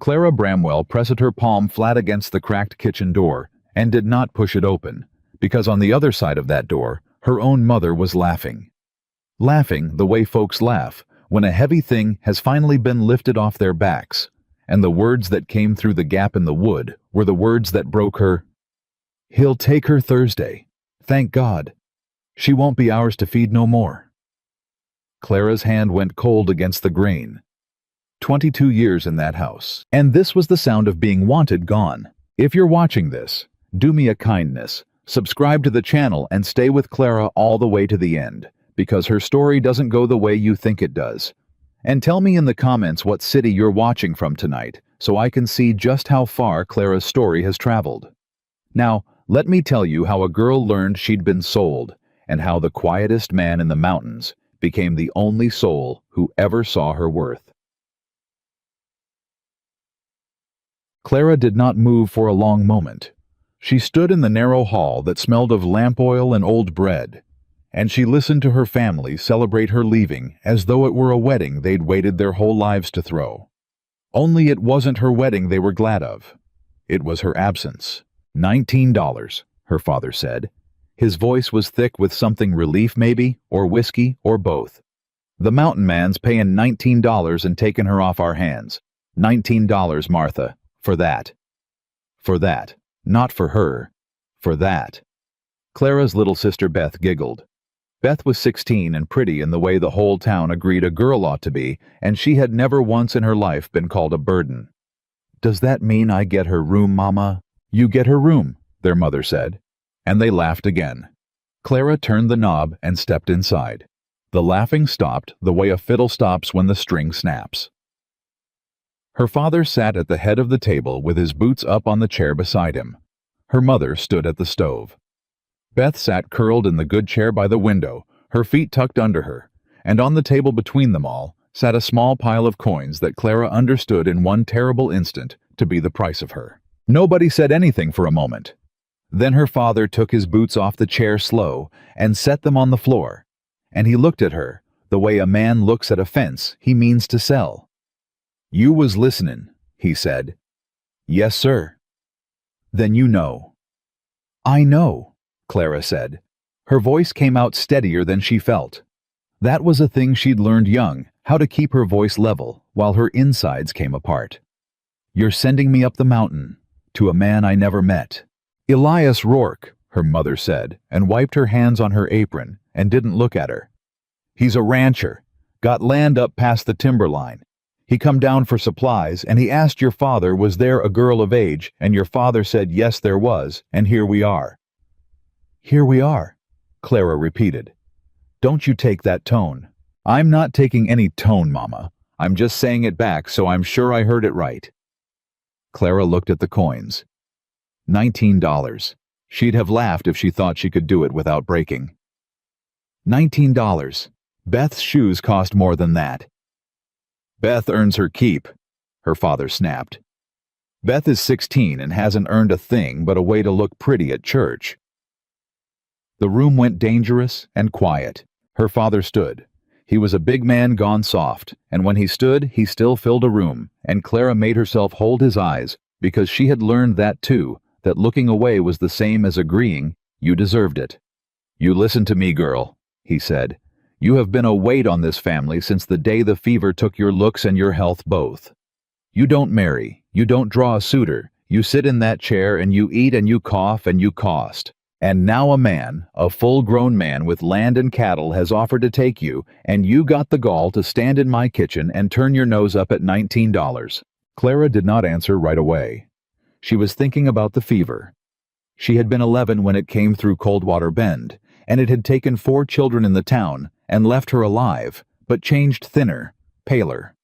Clara Bramwell pressed her palm flat against the cracked kitchen door and did not push it open, because on the other side of that door, her own mother was laughing. Laughing the way folks laugh when a heavy thing has finally been lifted off their backs, and the words that came through the gap in the wood were the words that broke her. "He'll take her Thursday. Thank God. She won't be ours to feed no more." Clara's hand went cold against the grain. 22 years in that house, and this was the sound of being wanted gone. If you're watching this, do me a kindness. Subscribe to the channel and stay with Clara all the way to the end, because her story doesn't go the way you think it does. And tell me in the comments what city you're watching from tonight, so I can see just how far Clara's story has traveled. Now, let me tell you how a girl learned she'd been sold, and how the quietest man in the mountains became the only soul who ever saw her worth. Clara did not move for a long moment. She stood in the narrow hall that smelled of lamp oil and old bread, and she listened to her family celebrate her leaving as though it were a wedding they'd waited their whole lives to throw. Only it wasn't her wedding they were glad of. It was her absence. $19, her father said. His voice was thick with something relief maybe, or whiskey, or both. "The mountain man's paying $19 and taking her off our hands. $19, Martha, for that." For that. Not for her. For that. Clara's little sister Beth giggled. Beth was 16 and pretty in the way the whole town agreed a girl ought to be, and she had never once in her life been called a burden. "Does that mean I get her room, Mama?" "You get her room," their mother said, and they laughed again. Clara turned the knob and stepped inside. The laughing stopped the way a fiddle stops when the string snaps. Her father sat at the head of the table with his boots up on the chair beside him. Her mother stood at the stove. Beth sat curled in the good chair by the window, her feet tucked under her, and on the table between them all sat a small pile of coins that Clara understood in one terrible instant to be the price of her. Nobody said anything for a moment. Then her father took his boots off the chair slow and set them on the floor, and he looked at her the way a man looks at a fence he means to sell. "You was listenin'," he said. "Yes, sir." "Then you know." "I know," Clara said. Her voice came out steadier than she felt. That was a thing she'd learned young, how to keep her voice level while her insides came apart. "You're sending me up the mountain, to a man I never met." "Elias Rourke," her mother said, and wiped her hands on her apron and didn't look at her. "He's a rancher, got land up past the timberline. He come down for supplies, and he asked your father was there a girl of age, and your father said yes there was, and here we are." "Here we are," Clara repeated. "Don't you take that tone." "I'm not taking any tone, Mama. I'm just saying it back so I'm sure I heard it right." Clara looked at the coins. $19. She'd have laughed if she thought she could do it without breaking. $19. Beth's shoes cost more than that. "Beth earns her keep," her father snapped. "Beth is 16 and hasn't earned a thing but a way to look pretty at church." The room went dangerous and quiet. Her father stood. He was a big man gone soft, and when he stood, he still filled a room, and Clara made herself hold his eyes, because she had learned that too, that looking away was the same as agreeing, "You deserved it." "You listen to me, girl," he said. "You have been a weight on this family since the day the fever took your looks and your health both. You don't marry, you don't draw a suitor, you sit in that chair and you eat and you cough and you cost. And now a man, a full-grown man with land and cattle has offered to take you, and you got the gall to stand in my kitchen and turn your nose up at $19. Clara did not answer right away. She was thinking about the fever. She had been 11 when it came through Coldwater Bend, and it had taken 4 children in the town and left her alive, but changed thinner, paler.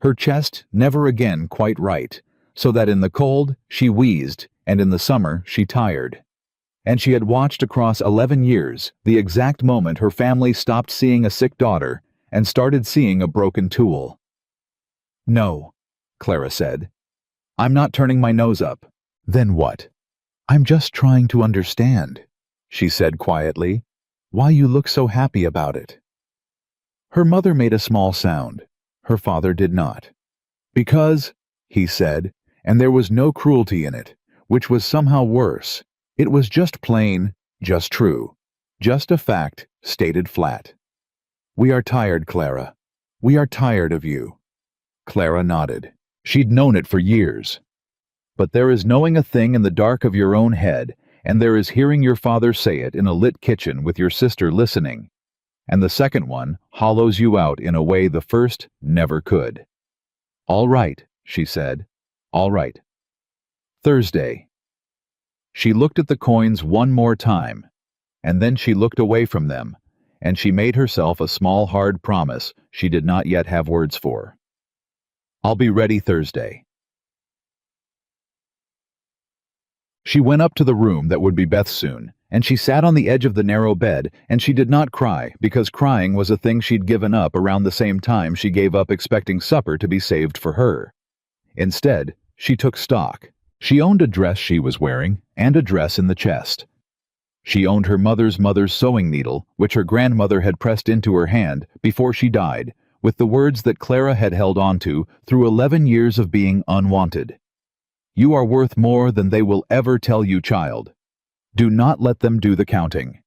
Her chest never again quite right, so that in the cold she wheezed, and in the summer she tired. And she had watched across 11 years the exact moment her family stopped seeing a sick daughter and started seeing a broken tool. "No," Clara said. "I'm not turning my nose up." "Then what?" "I'm just trying to understand," she said quietly, "why you look so happy about it." Her mother made a small sound. Her father did not. "Because," he said, and there was no cruelty in it, which was somehow worse. It was just plain, just true. Just a fact, stated flat. "We are tired, Clara. We are tired of you." Clara nodded. She'd known it for years. "But there is knowing a thing in the dark of your own head, and there is hearing your father say it in a lit kitchen with your sister listening. And the second one hollows you out in a way the first never could." "All right," she said. "All right." Thursday. She looked at the coins one more time, and then she looked away from them, and she made herself a small hard promise she did not yet have words for. "I'll be ready Thursday." She went up to the room that would be Beth's soon, and she sat on the edge of the narrow bed, and she did not cry, because crying was a thing she'd given up around the same time she gave up expecting supper to be saved for her. Instead, she took stock. She owned a dress she was wearing, and a dress in the chest. She owned her mother's sewing needle, which her grandmother had pressed into her hand before she died, with the words that Clara had held on to through 11 years of being unwanted. "You are worth more than they will ever tell you, child. Do not let them do the counting."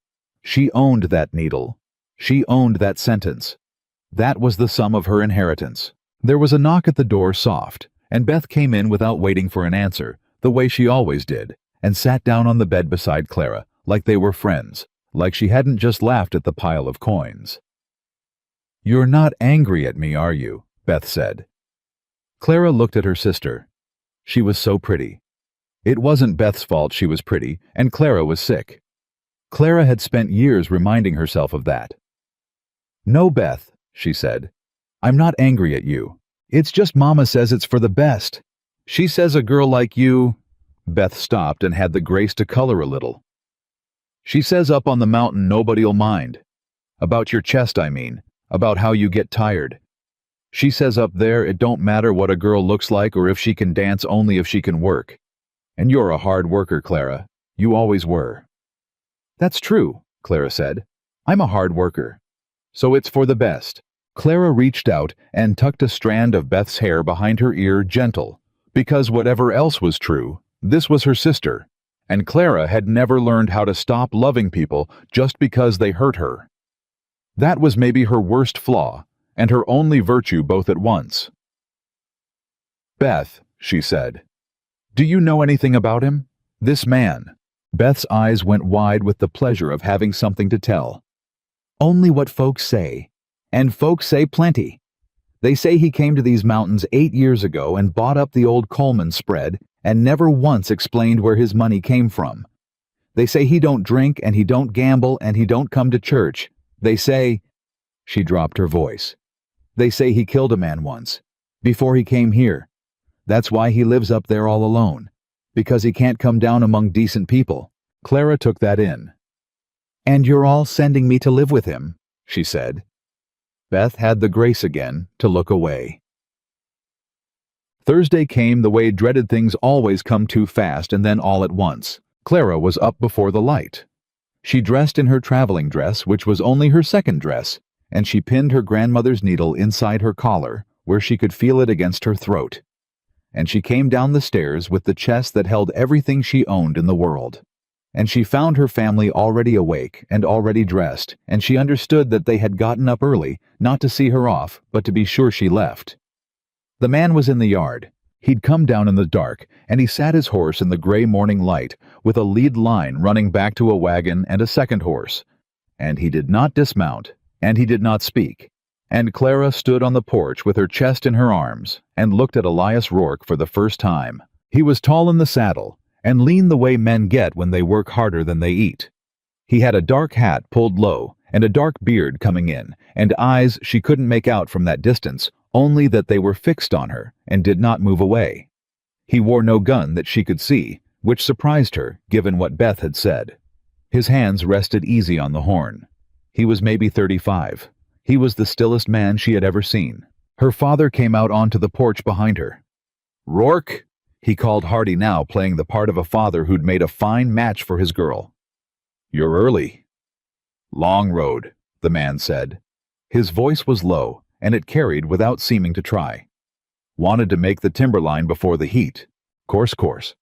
She owned that needle. She owned that sentence. That was the sum of her inheritance. There was a knock at the door, soft, and Beth came in without waiting for an answer, the way she always did, and sat down on the bed beside Clara, like they were friends, like she hadn't just laughed at the pile of coins. "You're not angry at me, are you?" Beth said. Clara looked at her sister. She was so pretty. It wasn't Beth's fault she was pretty, and Clara was sick. Clara had spent years reminding herself of that. "No, Beth," she said. "I'm not angry at you. It's just Mama says it's for the best. She says a girl like you—" Beth stopped and had the grace to color a little. "She says up on the mountain nobody'll mind. About your chest, I mean. About how you get tired. She says up there it don't matter what a girl looks like or if she can dance, only if she can work. And you're a hard worker, Clara. You always were." "That's true," Clara said. "I'm a hard worker. So it's for the best." Clara reached out and tucked a strand of Beth's hair behind her ear, gentle, because whatever else was true, this was her sister, and Clara had never learned how to stop loving people just because they hurt her. That was maybe her worst flaw, and her only virtue both at once. "Beth," she said, "do you know anything about him? This man?" Beth's eyes went wide with the pleasure of having something to tell. "Only what folks say. And folks say plenty. They say he came to these mountains 8 years ago and bought up the old Coleman spread and never once explained where his money came from. They say he don't drink and he don't gamble and he don't come to church. They say—" She dropped her voice. "They say he killed a man once, before he came here. That's why he lives up there all alone, because he can't come down among decent people." Clara took that in. "And you're all sending me to live with him," she said. Beth had the grace again to look away. Thursday came the way dreaded things always come too fast and then all at once. Clara was up before the light. She dressed in her traveling dress, which was only her second dress, and she pinned her grandmother's needle inside her collar, where she could feel it against her throat. And she came down the stairs with the chest that held everything she owned in the world. And she found her family already awake and already dressed, and she understood that they had gotten up early, not to see her off, but to be sure she left. The man was in the yard. He'd come down in the dark, and he sat his horse in the gray morning light, with a lead line running back to a wagon and a second horse. And he did not dismount, and he did not speak. And Clara stood on the porch with her chest in her arms, and looked at Elias Rourke for the first time. He was tall in the saddle, and lean the way men get when they work harder than they eat. He had a dark hat pulled low, and a dark beard coming in, and eyes she couldn't make out from that distance, only that they were fixed on her, and did not move away. He wore no gun that she could see, which surprised her, given what Beth had said. His hands rested easy on the horn. He was maybe 35. He was the stillest man she had ever seen. Her father came out onto the porch behind her. "Rourke," he called hearty now, playing the part of a father who'd made a fine match for his girl. "You're early." "Long road," the man said. His voice was low, and it carried without seeming to try. Wanted to make the timberline before the heat. Course.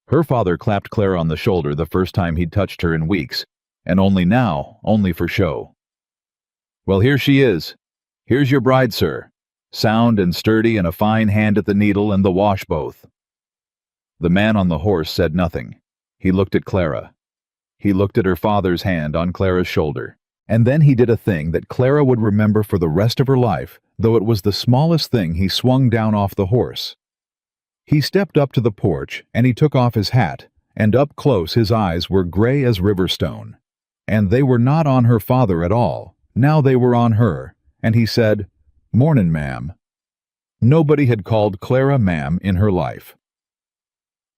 Her father clapped Clara on the shoulder the first time he'd touched her in weeks, and only for show. Well, here she is. Here's your bride, sir. Sound and sturdy and a fine hand at the needle and the wash both. The man on the horse said nothing. He looked at Clara. He looked at her father's hand on Clara's shoulder. And then he did a thing that Clara would remember for the rest of her life, though it was the smallest thing. He swung down off the horse. He stepped up to the porch, and he took off his hat, and up close his eyes were gray as riverstone. And they were not on her father at all. Now they were on her, and he said, "Mornin', ma'am." Nobody had called Clara ma'am in her life.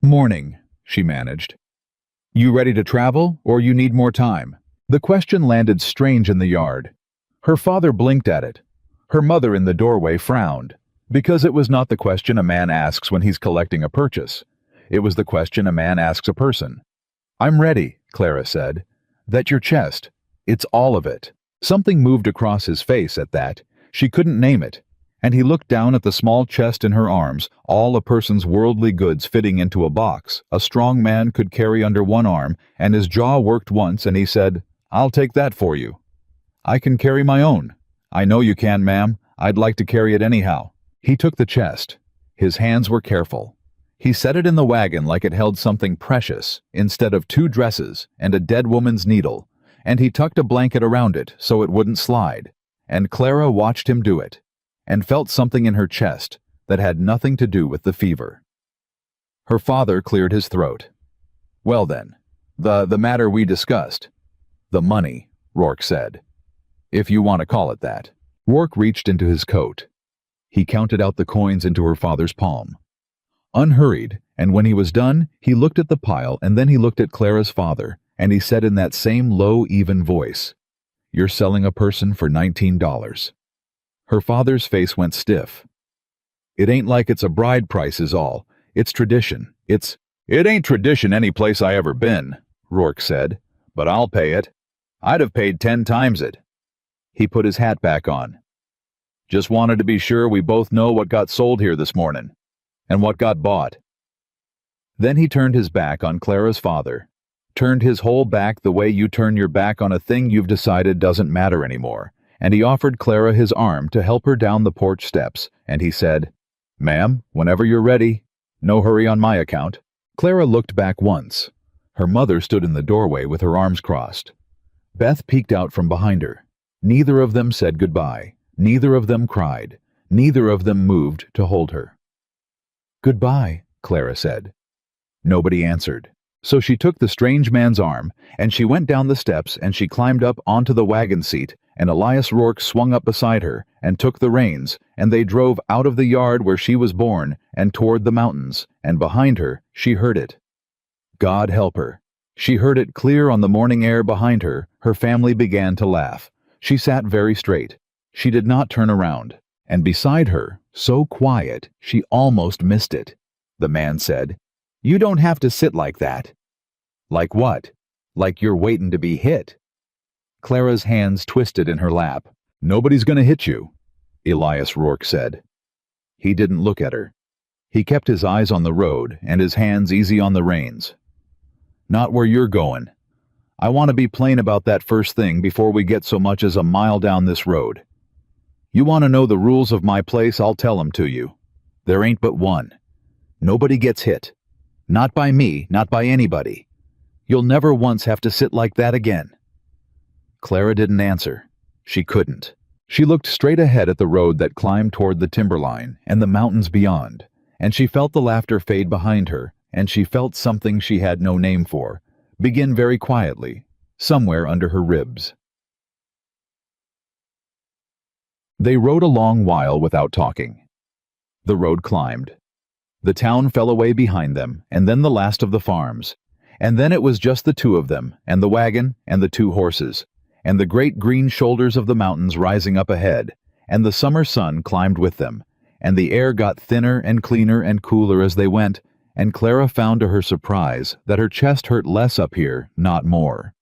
"Morning," she managed. "You ready to travel, or you need more time?" The question landed strange in the yard. Her father blinked at it. Her mother in the doorway frowned, because it was not the question a man asks when he's collecting a purchase. It was the question a man asks a person. "I'm ready," Clara said. "That your chest. It's all of it." Something moved across his face at that. She couldn't name it. And he looked down at the small chest in her arms, all a person's worldly goods fitting into a box a strong man could carry under one arm, and his jaw worked once, and he said, "I'll take that for you." "I can carry my own." "I know you can, ma'am. I'd like to carry it anyhow." He took the chest. His hands were careful. He set it in the wagon like it held something precious, instead of 2 dresses and a dead woman's needle, and he tucked a blanket around it so it wouldn't slide, and Clara watched him do it, and felt something in her chest that had nothing to do with the fever. Her father cleared his throat. "Well then, the matter we discussed." "The money," Rourke said. "If you want to call it that." Rourke reached into his coat. He counted out the coins into her father's palm. Unhurried, and when he was done, he looked at the pile and then he looked at Clara's father, and he said in that same low, even voice, "You're selling a person for $19. Her father's face went stiff. "It ain't like it's a bride price is all. It's tradition. It ain't tradition any place I ever been," Rourke said, "but I'll pay it. I'd have paid 10 times it." He put his hat back on. "Just wanted to be sure we both know what got sold here this morning, and what got bought." Then he turned his back on Clara's father, turned his whole back the way you turn your back on a thing you've decided doesn't matter anymore, and he offered Clara his arm to help her down the porch steps, and he said, "Ma'am, whenever you're ready. No hurry on my account." Clara looked back once. Her mother stood in the doorway with her arms crossed. Beth peeked out from behind her. Neither of them said goodbye. Neither of them cried. Neither of them moved to hold her. "Goodbye," Clara said. Nobody answered. So she took the strange man's arm, and she went down the steps, and she climbed up onto the wagon seat, and Elias Rourke swung up beside her, and took the reins, and they drove out of the yard where she was born, and toward the mountains, and behind her, she heard it. God help her. She heard it clear on the morning air behind her. Her family began to laugh. She sat very straight. She did not turn around. And beside her, so quiet, she almost missed it. The man said, "You don't have to sit like that." "Like what?" "Like you're waiting to be hit." Clara's hands twisted in her lap. "Nobody's going to hit you," Elias Rourke said. He didn't look at her. He kept his eyes on the road and his hands easy on the reins. "Not where you're going. I want to be plain about that first thing before we get so much as a mile down this road. You want to know the rules of my place, I'll tell them to you. There ain't but one. Nobody gets hit. Not by me, not by anybody. You'll never once have to sit like that again." Clara didn't answer. She couldn't. She looked straight ahead at the road that climbed toward the timberline and the mountains beyond, and she felt the laughter fade behind her, and she felt something she had no name for begin very quietly, somewhere under her ribs. They rode a long while without talking. The road climbed. The town fell away behind them, and then the last of the farms. And then it was just the two of them, and the wagon, and the 2 horses, and the great green shoulders of the mountains rising up ahead, and the summer sun climbed with them, and the air got thinner and cleaner and cooler as they went, and Clara found to her surprise that her chest hurt less up here, not more.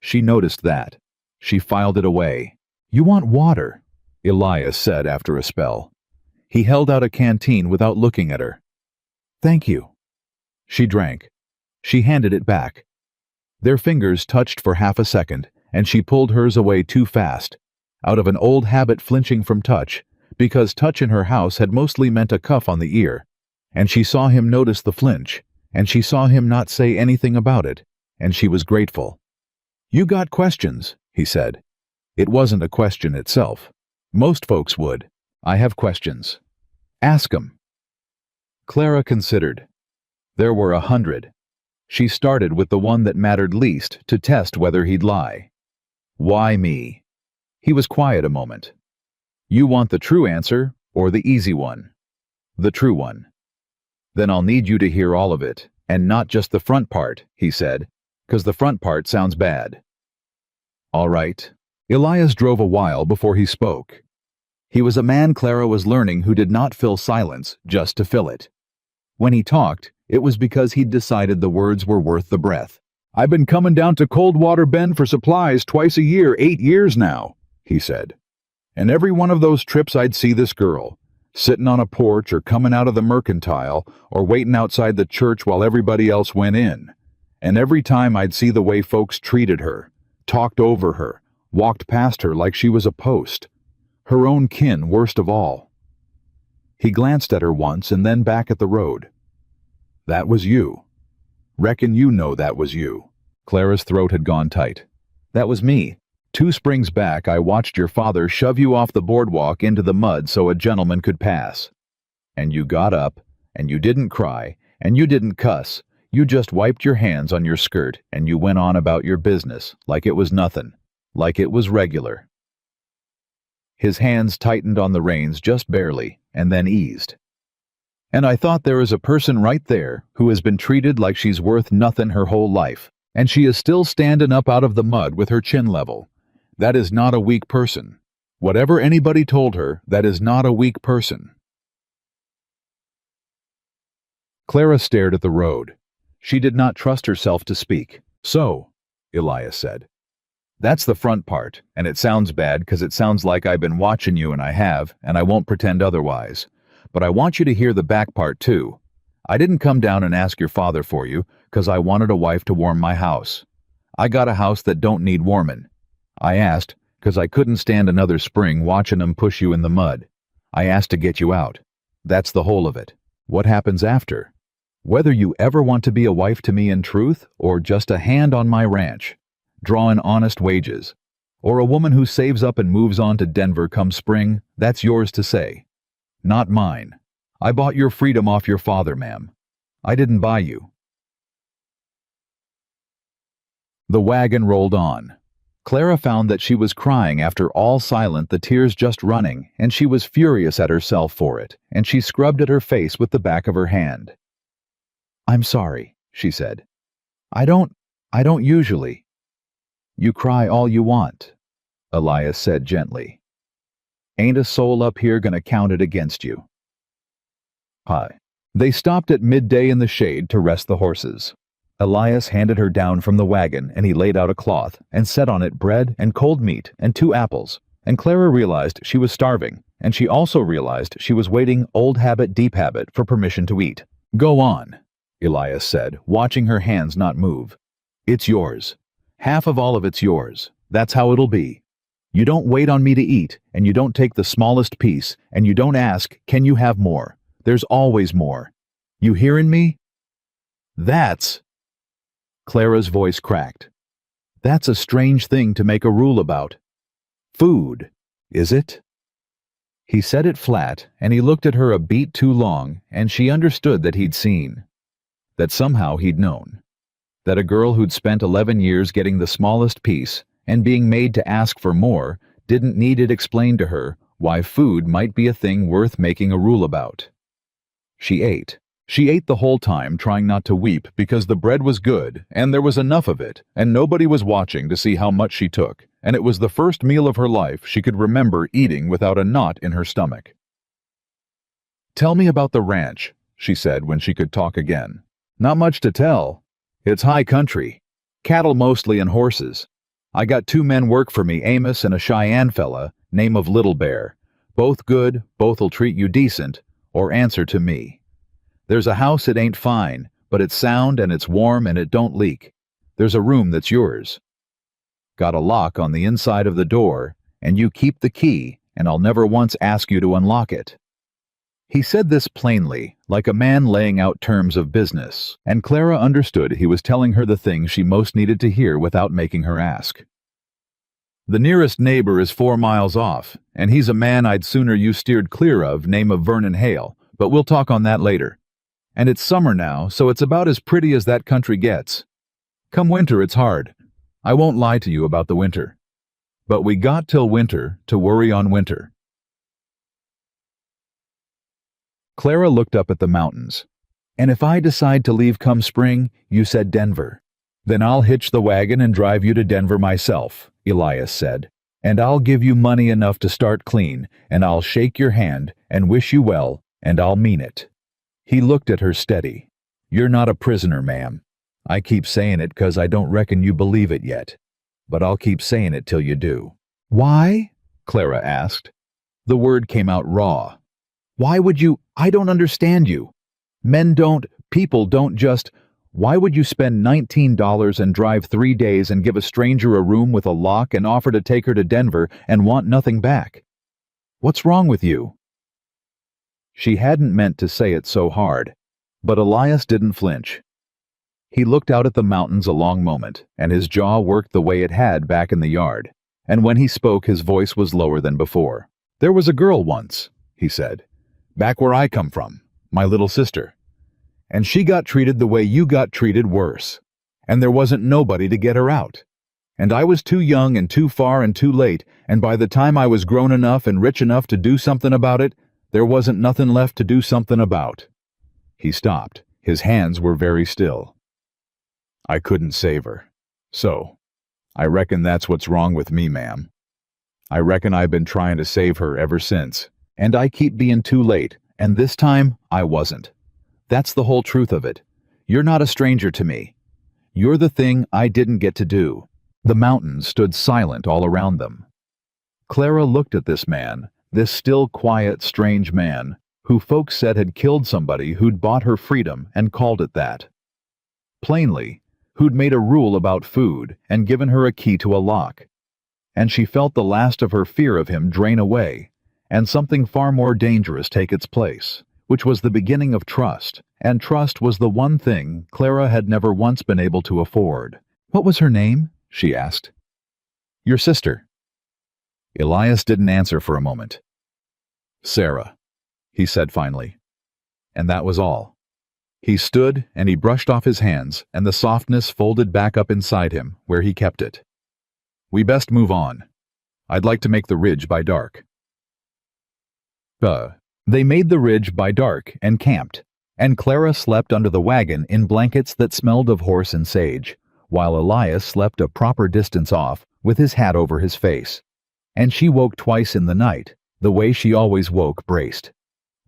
She noticed that. She filed it away. "You want water," Elias said after a spell. He held out a canteen without looking at her. "Thank you." She drank. She handed it back. Their fingers touched for half a second, and she pulled hers away too fast, out of an old habit flinching from touch, because touch in her house had mostly meant a cuff on the ear, and she saw him notice the flinch, and she saw him not say anything about it, and she was grateful. "You got questions," he said. It wasn't a question itself. Most folks would. "I have questions." "Ask 'em." Clara considered. There were 100. She started with the one that mattered least to test whether he'd lie. "Why me?" He was quiet a moment. "You want the true answer or the easy one?" "The true one." "Then I'll need you to hear all of it, and not just the front part," he said, "'cause the front part sounds bad." "All right." Elias drove a while before he spoke. He was a man Clara was learning who did not fill silence just to fill it. When he talked, it was because he'd decided the words were worth the breath. "I've been coming down to Coldwater Bend for supplies twice a year, 8 years now," he said. "And every one of those trips I'd see this girl, sitting on a porch or coming out of the mercantile or waiting outside the church while everybody else went in. And every time I'd see the way folks treated her, talked over her, walked past her like she was a post. Her own kin worst of all." He glanced at her once and then back at the road. "That was you. Reckon you know that was you." Clara's throat had gone tight. "That was me. 2 springs back I watched your father shove you off the boardwalk into the mud so a gentleman could pass. And you got up, and you didn't cry, and you didn't cuss. You just wiped your hands on your skirt and you went on about your business like it was nothing, like it was regular." His hands tightened on the reins just barely and then eased. "And I thought there is a person right there who has been treated like she's worth nothing her whole life, and she is still standing up out of the mud with her chin level. That is not a weak person. Whatever anybody told her, that is not a weak person." Clara stared at the road. She did not trust herself to speak. "So," Elias said, "that's the front part, and it sounds bad because it sounds like I've been watching you, and I have, and I won't pretend otherwise. But I want you to hear the back part too. I didn't come down and ask your father for you because I wanted a wife to warm my house. I got a house that don't need warming. I asked because I couldn't stand another spring watching 'em push you in the mud. I asked to get you out. That's the whole of it. What happens after? Whether you ever want to be a wife to me in truth or just a hand on my ranch, drawing honest wages, or a woman who saves up and moves on to Denver come spring, that's yours to say. Not mine. I bought your freedom off your father, ma'am. I didn't buy you." The wagon rolled on. Clara found that she was crying after all silent, the tears just running, and she was furious at herself for it, and she scrubbed at her face with the back of her hand. "I'm sorry," she said. I don't usually." "You cry all you want," Elias said gently. "Ain't a soul up here gonna count it against you." Hi. They stopped at midday in the shade to rest the horses. Elias handed her down from the wagon, and he laid out a cloth and set on it bread and cold meat and 2 apples, and Clara realized she was starving, and she also realized she was waiting old habit, deep habit for permission to eat. "Go on," Elias said, watching her hands not move. "It's yours. Half of all of it's yours. That's how it'll be. You don't wait on me to eat, and you don't take the smallest piece, and you don't ask, can you have more? There's always more. You hearin' me?" "That's..." Clara's voice cracked. "That's a strange thing to make a rule about. Food, is it?" He said it flat, and he looked at her a beat too long, and she understood that he'd seen. That somehow he'd known. That a girl who'd spent 11 years getting the smallest piece and being made to ask for more didn't need it explained to her why food might be a thing worth making a rule about. She ate. She ate the whole time, trying not to weep because the bread was good and there was enough of it and nobody was watching to see how much she took, and it was the first meal of her life she could remember eating without a knot in her stomach. "Tell me about the ranch," she said when she could talk again. "Not much to tell. It's high country. Cattle mostly and horses. I got 2 men work for me, Amos and a Cheyenne fella, name of Little Bear. Both good, both'll treat you decent, or answer to me. There's a house it ain't fine, but it's sound and it's warm and it don't leak. There's a room that's yours. Got a lock on the inside of the door, and you keep the key, and I'll never once ask you to unlock it. He said this plainly, like a man laying out terms of business, and Clara understood he was telling her the thing she most needed to hear without making her ask. The nearest neighbor is 4 miles off, and he's a man I'd sooner you steered clear of, name of Vernon Hale, but we'll talk on that later. And it's summer now, so it's about as pretty as that country gets. Come winter, it's hard. I won't lie to you about the winter. But we got till winter to worry on winter. Clara looked up at the mountains. And if I decide to leave come spring, you said Denver. Then I'll hitch the wagon and drive you to Denver myself, Elias said. And I'll give you money enough to start clean, and I'll shake your hand and wish you well, and I'll mean it. He looked at her steady. You're not a prisoner, ma'am. I keep saying it 'cause I don't reckon you believe it yet. But I'll keep saying it till you do. Why? Clara asked. The word came out raw. Why would you? I don't understand you. People don't just. Why would you spend $19 and drive 3 days and give a stranger a room with a lock and offer to take her to Denver and want nothing back? What's wrong with you? She hadn't meant to say it so hard, but Elias didn't flinch. He looked out at the mountains a long moment, and his jaw worked the way it had back in the yard, and when he spoke his voice was lower than before. There was a girl once, he said, back where I come from, my little sister. And she got treated the way you got treated, worse. And there wasn't nobody to get her out. And I was too young and too far and too late, and by the time I was grown enough and rich enough to do something about it, there wasn't nothing left to do something about. He stopped. His hands were very still. I couldn't save her. So, I reckon that's what's wrong with me, ma'am. I reckon I've been trying to save her ever since, and I keep being too late, and this time I wasn't. That's the whole truth of it. You're not a stranger to me. You're the thing I didn't get to do. The mountains stood silent all around them. Clara looked at this man, this still quiet, strange man, who folks said had killed somebody who'd bought her freedom and called it that. Plainly, who'd made a rule about food and given her a key to a lock. And she felt the last of her fear of him drain away, and something far more dangerous take its place, which was the beginning of trust, and trust was the one thing Clara had never once been able to afford. What was her name? She asked. Your sister. Elias didn't answer for a moment. Sarah, he said finally. And that was all. He stood and he brushed off his hands, and the softness folded back up inside him, where he kept it. We best move on. I'd like to make the ridge by dark. They made the ridge by dark and camped, and Clara slept under the wagon in blankets that smelled of horse and sage, while Elias slept a proper distance off with his hat over his face. And she woke twice in the night, the way she always woke, braced,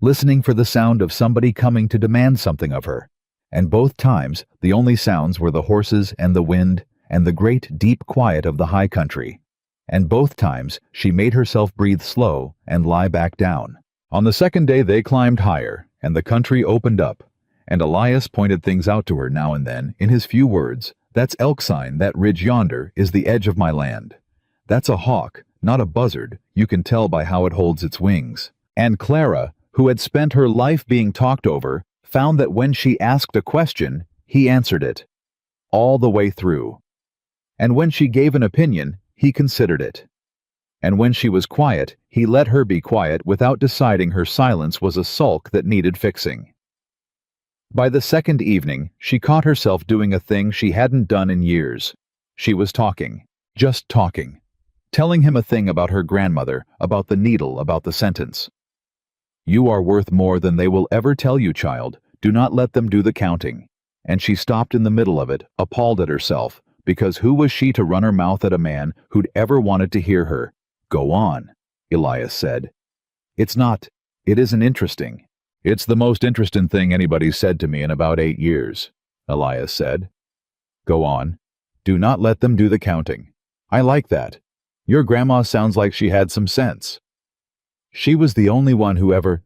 listening for the sound of somebody coming to demand something of her, and both times the only sounds were the horses and the wind and the great deep quiet of the high country, and both times she made herself breathe slow and lie back down. On the second day they climbed higher, and the country opened up, and Elias pointed things out to her now and then in his few words. That's elk sign, that ridge yonder is the edge of my land. That's a hawk, not a buzzard, you can tell by how it holds its wings. And Clara, who had spent her life being talked over, found that when she asked a question, he answered it, all the way through. And when she gave an opinion, he considered it. And when she was quiet, he let her be quiet without deciding her silence was a sulk that needed fixing. By the second evening, she caught herself doing a thing she hadn't done in years. She was talking, just talking, telling him a thing about her grandmother, about the needle, about the sentence. You are worth more than they will ever tell you, child. Do not let them do the counting. And she stopped in the middle of it, appalled at herself, because who was she to run her mouth at a man who'd ever wanted to hear her? Go on, Elias said. It isn't interesting. It's the most interesting thing anybody's said to me in about 8 years, Elias said. Go on. Do not let them do the counting. I like that. Your grandma sounds like she had some sense. She was the only one who ever...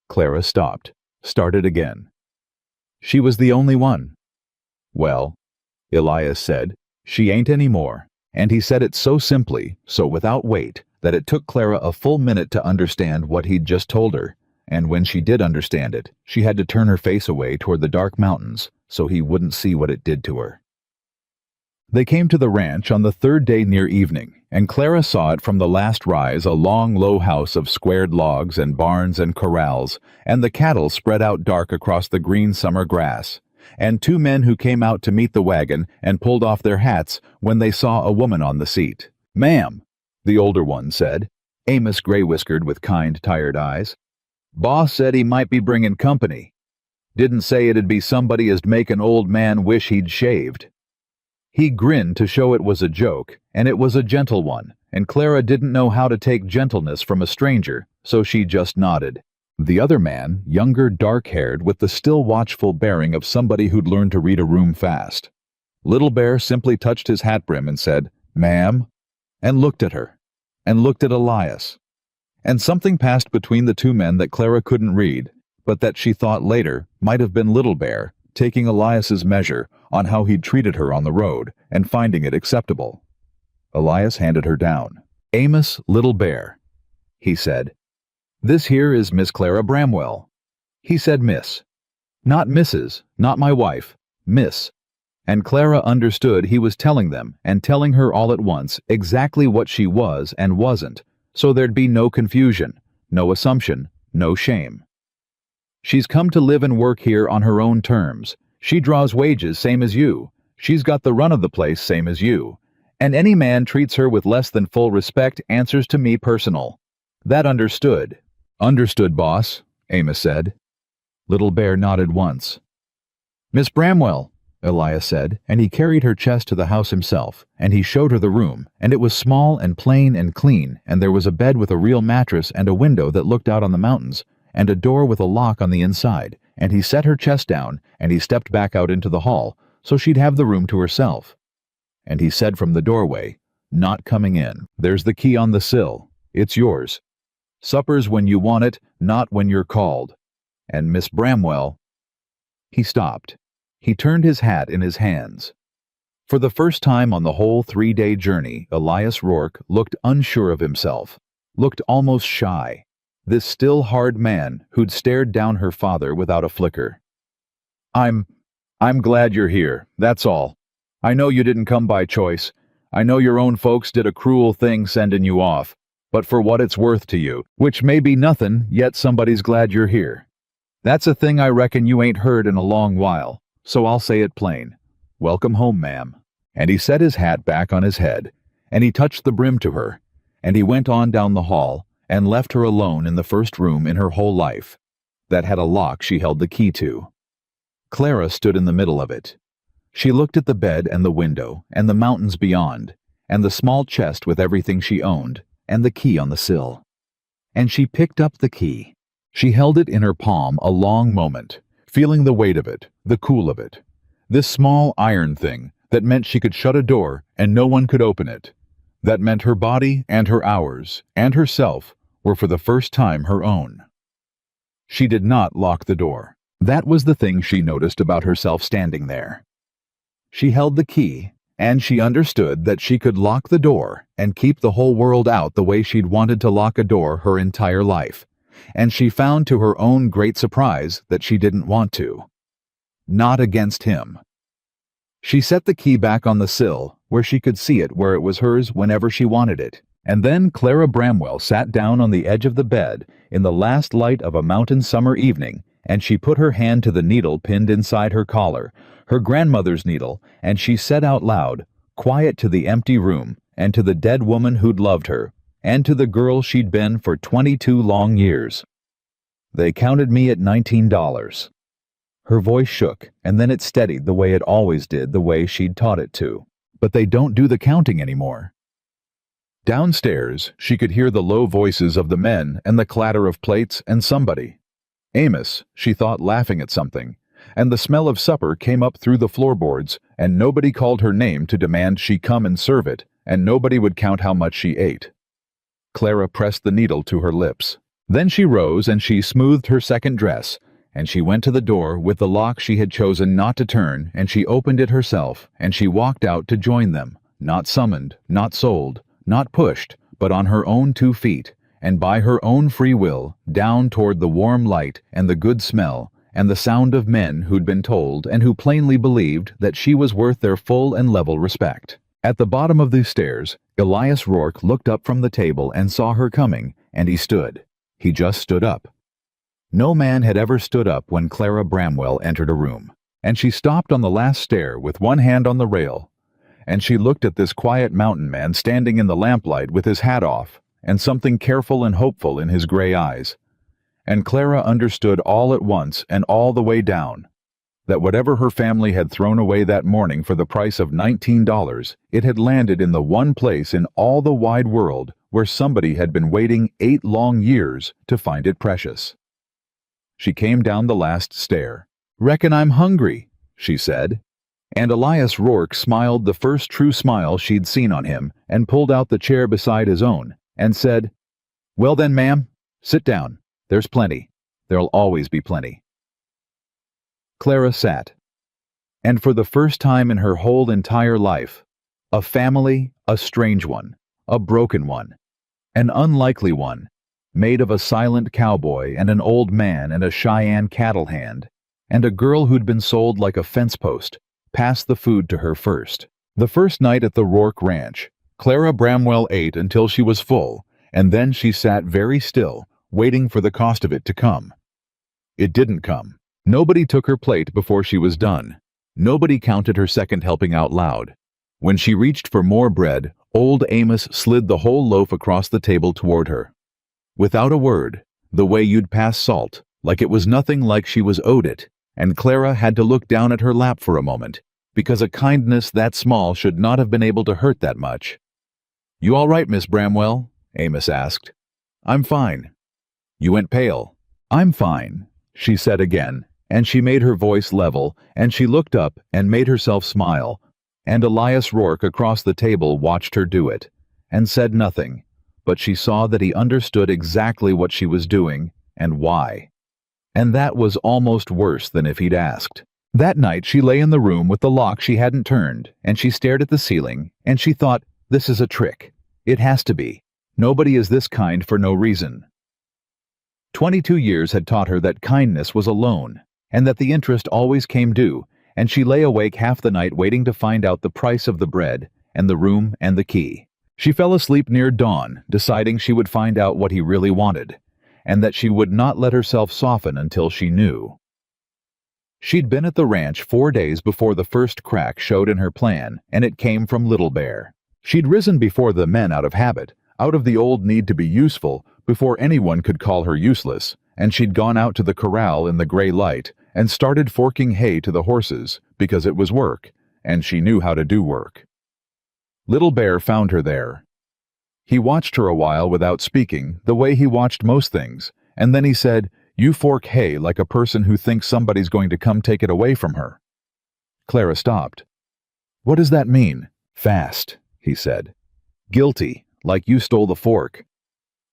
Clara stopped, started again. She was the only one. Well, Elias said, she ain't anymore. And he said it so simply, so without weight, that it took Clara a full minute to understand what he'd just told her. And when she did understand it, she had to turn her face away toward the dark mountains so he wouldn't see what it did to her. They came to the ranch on the third day near evening, and Clara saw it from the last rise, a long, low house of squared logs and barns and corrals, and the cattle spread out dark across the green summer grass, and two men who came out to meet the wagon and pulled off their hats when they saw a woman on the seat. "Ma'am," the older one said, Amos gray-whiskered with kind, tired eyes. "Boss said he might be bringing company. Didn't say it'd be somebody as'd make an old man wish he'd shaved." He grinned to show it was a joke, and it was a gentle one, and Clara didn't know how to take gentleness from a stranger, so she just nodded. The other man, younger, dark-haired, with the still watchful bearing of somebody who'd learned to read a room fast. Little Bear simply touched his hat brim and said, "Ma'am," and looked at her, and looked at Elias. And something passed between the two men that Clara couldn't read, but that she thought later might have been Little Bear, taking Elias's measure on how he'd treated her on the road and finding it acceptable. Elias handed her down. "Amos Little Bear," he said. "This here is Miss Clara Bramwell." He said Miss. Not Mrs., not my wife, Miss. And Clara understood he was telling them, and telling her all at once, exactly what she was and wasn't, so there'd be no confusion, no assumption, no shame. "She's come to live and work here on her own terms. She draws wages same as you. She's got the run of the place same as you. And any man treats her with less than full respect answers to me personal. That understood." "Understood, boss," Amos said. Little Bear nodded once. "Miss Bramwell," Elias said, and he carried her chest to the house himself, and he showed her the room, and it was small and plain and clean, and there was a bed with a real mattress and a window that looked out on the mountains, and a door with a lock on the inside, and he set her chest down, and he stepped back out into the hall, so she'd have the room to herself. And he said from the doorway, "Not coming in. There's the key on the sill. It's yours. Supper's when you want it, not when you're called. And Miss Bramwell—" He stopped. He turned his hat in his hands. For the first time on the whole 3-day journey, Elias Rourke looked unsure of himself, looked almost shy. This still hard man who'd stared down her father without a flicker. I'm glad you're here, that's all. I know you didn't come by choice. I know your own folks did a cruel thing sending you off. But for what it's worth to you, which may be nothing, yet somebody's glad you're here. That's a thing I reckon you ain't heard in a long while, so I'll say it plain. Welcome home, ma'am." And he set his hat back on his head, and he touched the brim to her, and he went on down the hall, and left her alone in the first room in her whole life, that had a lock she held the key to. Clara stood in the middle of it. She looked at the bed and the window, and the mountains beyond, and the small chest with everything she owned, and the key on the sill. And she picked up the key. She held it in her palm a long moment, feeling the weight of it, the cool of it. This small iron thing that meant she could shut a door and no one could open it. That meant her body and her hours and herself were for the first time her own. She did not lock the door. That was the thing she noticed about herself standing there. She held the key, and she understood that she could lock the door and keep the whole world out the way she'd wanted to lock a door her entire life. And she found to her own great surprise that she didn't want to. Not against him. She set the key back on the sill, where she could see it where it was hers whenever she wanted it. And then Clara Bramwell sat down on the edge of the bed in the last light of a mountain summer evening, and she put her hand to the needle pinned inside her collar, her grandmother's needle, and she said out loud, quiet to the empty room, and to the dead woman who'd loved her, and to the girl she'd been for 22 long years. "They counted me at $19. Her voice shook, and then it steadied the way it always did, the way she'd taught it to. "But they don't do the counting anymore." Downstairs, she could hear the low voices of the men and the clatter of plates and somebody. Amos, she thought, laughing at something, and the smell of supper came up through the floorboards, and nobody called her name to demand she come and serve it, and nobody would count how much she ate. Clara pressed the needle to her lips. Then she rose and she smoothed her second dress, and she went to the door with the lock she had chosen not to turn, and she opened it herself, and she walked out to join them, not summoned, not sold, not pushed, but on her own 2 feet, and by her own free will, down toward the warm light and the good smell, and the sound of men who'd been told and who plainly believed that she was worth their full and level respect. At the bottom of the stairs, Elias Rourke looked up from the table and saw her coming, and he stood. He just stood up. No man had ever stood up when Clara Bramwell entered a room, and she stopped on the last stair with one hand on the rail, and she looked at this quiet mountain man standing in the lamplight with his hat off, and something careful and hopeful in his gray eyes. And Clara understood all at once and all the way down that whatever her family had thrown away that morning for the price of $19, it had landed in the one place in all the wide world where somebody had been waiting 8 long years to find it precious. She came down the last stair. "Reckon I'm hungry," she said. And Elias Rourke smiled the first true smile she'd seen on him and pulled out the chair beside his own and said, "Well then, ma'am, sit down. There's plenty. There'll always be plenty." Clara sat. And for the first time in her whole entire life, a family, a strange one, a broken one, an unlikely one, made of a silent cowboy and an old man and a Cheyenne cattle hand, and a girl who'd been sold like a fence post, passed the food to her first. The first night at the Rourke Ranch, Clara Bramwell ate until she was full, and then she sat very still, waiting for the cost of it to come. It didn't come. Nobody took her plate before she was done. Nobody counted her second helping out loud. When she reached for more bread, old Amos slid the whole loaf across the table toward her. Without a word, the way you'd pass salt, like it was nothing like she was owed it, and Clara had to look down at her lap for a moment, because a kindness that small should not have been able to hurt that much. "You all right, Miss Bramwell?" Amos asked. "I'm fine." "You went pale." "I'm fine," she said again, and she made her voice level, and she looked up and made herself smile, and Elias Rourke across the table watched her do it, and said nothing, but she saw that he understood exactly what she was doing and why. And that was almost worse than if he'd asked. That night she lay in the room with the lock she hadn't turned, and she stared at the ceiling, and she thought, "This is a trick. It has to be. Nobody is this kind for no reason." 22 years had taught her that kindness was a loan, and that the interest always came due, and she lay awake half the night waiting to find out the price of the bread, and the room, and the key. She fell asleep near dawn, deciding she would find out what he really wanted, and that she would not let herself soften until she knew. She'd been at the ranch 4 days before the first crack showed in her plan, and it came from Little Bear. She'd risen before the men out of habit, out of the old need to be useful, before anyone could call her useless, and she'd gone out to the corral in the gray light and started forking hay to the horses because it was work, and she knew how to do work. Little Bear found her there. He watched her a while without speaking, the way he watched most things, and then he said, "You fork hay like a person who thinks somebody's going to come take it away from her." Clara stopped. "What does that mean?" "Fast," he said. "Guilty, like you stole the fork."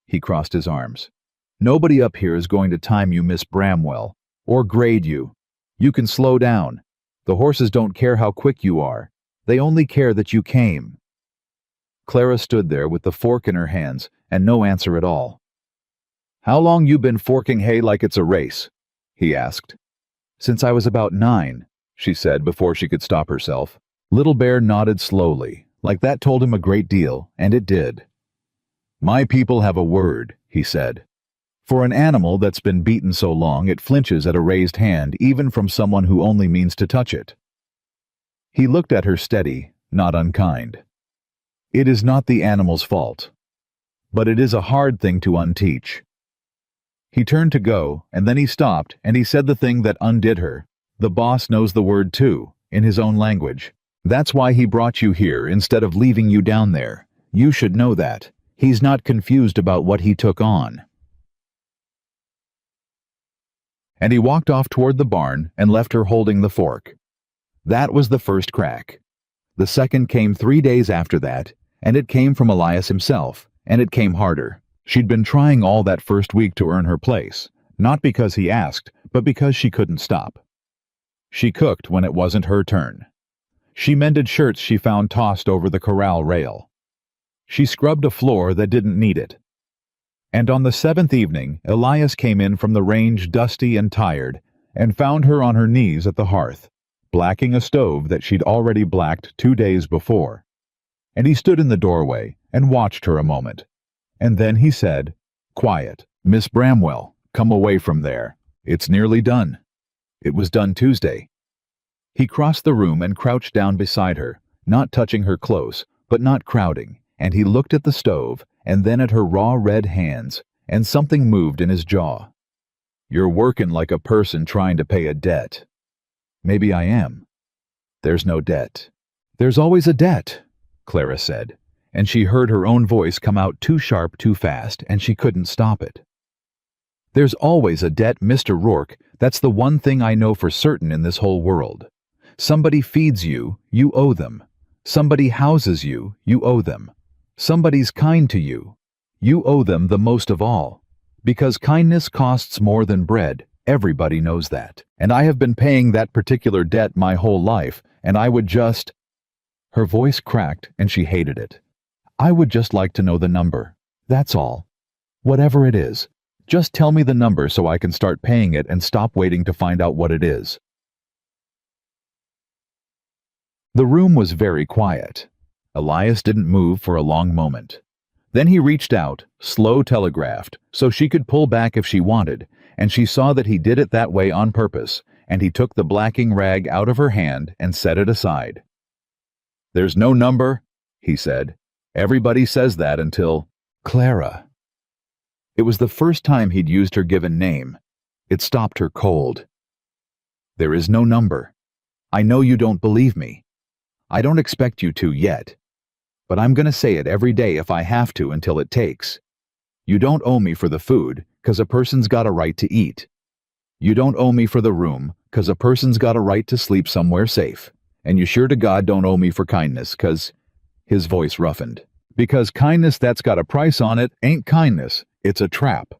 He crossed his arms. "Nobody up here is going to time you, Miss Bramwell, or grade you. You can slow down. The horses don't care how quick you are. They only care that you came." Clara stood there with the fork in her hands and no answer at all. "How long you been forking hay like it's a race?" he asked. "Since I was about 9, she said before she could stop herself. Little Bear nodded slowly, like that told him a great deal, and it did. "My people have a word," he said. "For an animal that's been beaten so long it flinches at a raised hand even from someone who only means to touch it." He looked at her steady, not unkind. "It is not the animal's fault, but it is a hard thing to unteach." He turned to go, and then he stopped, and he said the thing that undid her. "The boss knows the word too, in his own language. That's why he brought you here instead of leaving you down there. You should know that. He's not confused about what he took on." And he walked off toward the barn and left her holding the fork. That was the first crack. The second came 3 days after that, and it came from Elias himself, And it came harder. She'd been trying all that first week to earn her place, not because he asked, but because she couldn't stop. She cooked when it wasn't her turn. She mended shirts she found tossed over the corral rail. She scrubbed a floor that didn't need it. And on the 7th evening, Elias came in from the range dusty and tired, and found her on her knees at the hearth, blacking a stove that she'd already blacked 2 days before. And he stood in the doorway and watched her a moment. And then he said, "Quiet, Miss Bramwell, come away from there. It's nearly done." It was done Tuesday. He crossed the room and crouched down beside her, not touching her close, but not crowding, and he looked at the stove, and then at her raw red hands, and something moved in his jaw. "You're working like a person trying to pay a debt." "Maybe I am." "There's no debt." "There's always a debt," Clara said, and she heard her own voice come out too sharp too fast, and she couldn't stop it. "There's always a debt, Mr. Rourke. That's the one thing I know for certain in this whole world. Somebody feeds you, you owe them. Somebody houses you, you owe them. Somebody's kind to you, you owe them the most of all. Because kindness costs more than bread, everybody knows that. And I have been paying that particular debt my whole life, and I would just—" Her voice cracked, and she hated it. "I would just like to know the number. That's all. Whatever it is. Just tell me the number so I can start paying it and stop waiting to find out what it is." The room was very quiet. Elias didn't move for a long moment. Then he reached out, slow telegraphed, so she could pull back if she wanted, and she saw that he did it that way on purpose, and he took the blacking rag out of her hand and set it aside. "There's no number," he said. "Everybody says that until—" "Clara." It was the first time he'd used her given name. It stopped her cold. "There is no number. I know you don't believe me. I don't expect you to yet. But I'm going to say it every day if I have to until it takes. You don't owe me for the food, 'cause a person's got a right to eat. You don't owe me for the room, 'cause a person's got a right to sleep somewhere safe. And you sure to God don't owe me for kindness, 'cause—" His voice roughened. "Because kindness that's got a price on it ain't kindness, it's a trap.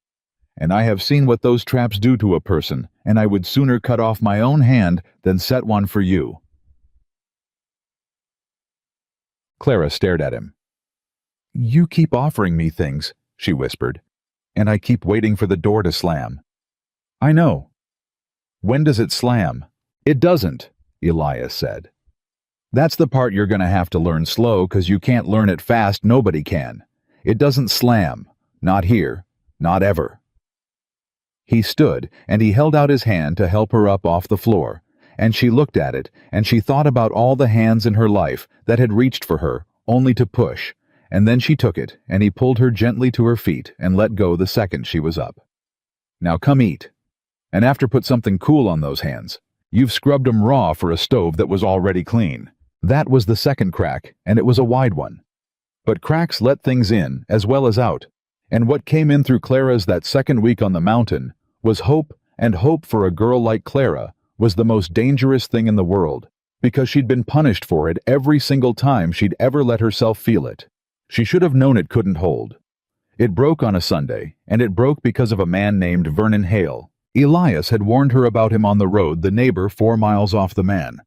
And I have seen what those traps do to a person, and I would sooner cut off my own hand than set one for you." Clara stared at him. "You keep offering me things," she whispered, "and I keep waiting for the door to slam." "I know." "When does it slam?" "It doesn't," Elias said. "That's the part you're going to have to learn slow, 'cause you can't learn it fast, nobody can. It doesn't slam. Not here. Not ever." He stood, and he held out his hand to help her up off the floor, and she looked at it, and she thought about all the hands in her life that had reached for her, only to push, and then she took it, and he pulled her gently to her feet and let go the second she was up. "Now come eat. And after put something cool on those hands. You've scrubbed 'em raw for a stove that was already clean." That was the second crack, and it was a wide one. But cracks let things in as well as out, and what came in through Clara's that second week on the mountain was hope, and hope for a girl like Clara was the most dangerous thing in the world, because she'd been punished for it every single time she'd ever let herself feel it. She should have known it couldn't hold. It broke on a Sunday, and it broke because of a man named Vernon Hale. Elias had warned her about him on the road, the neighbor 4 miles off the man.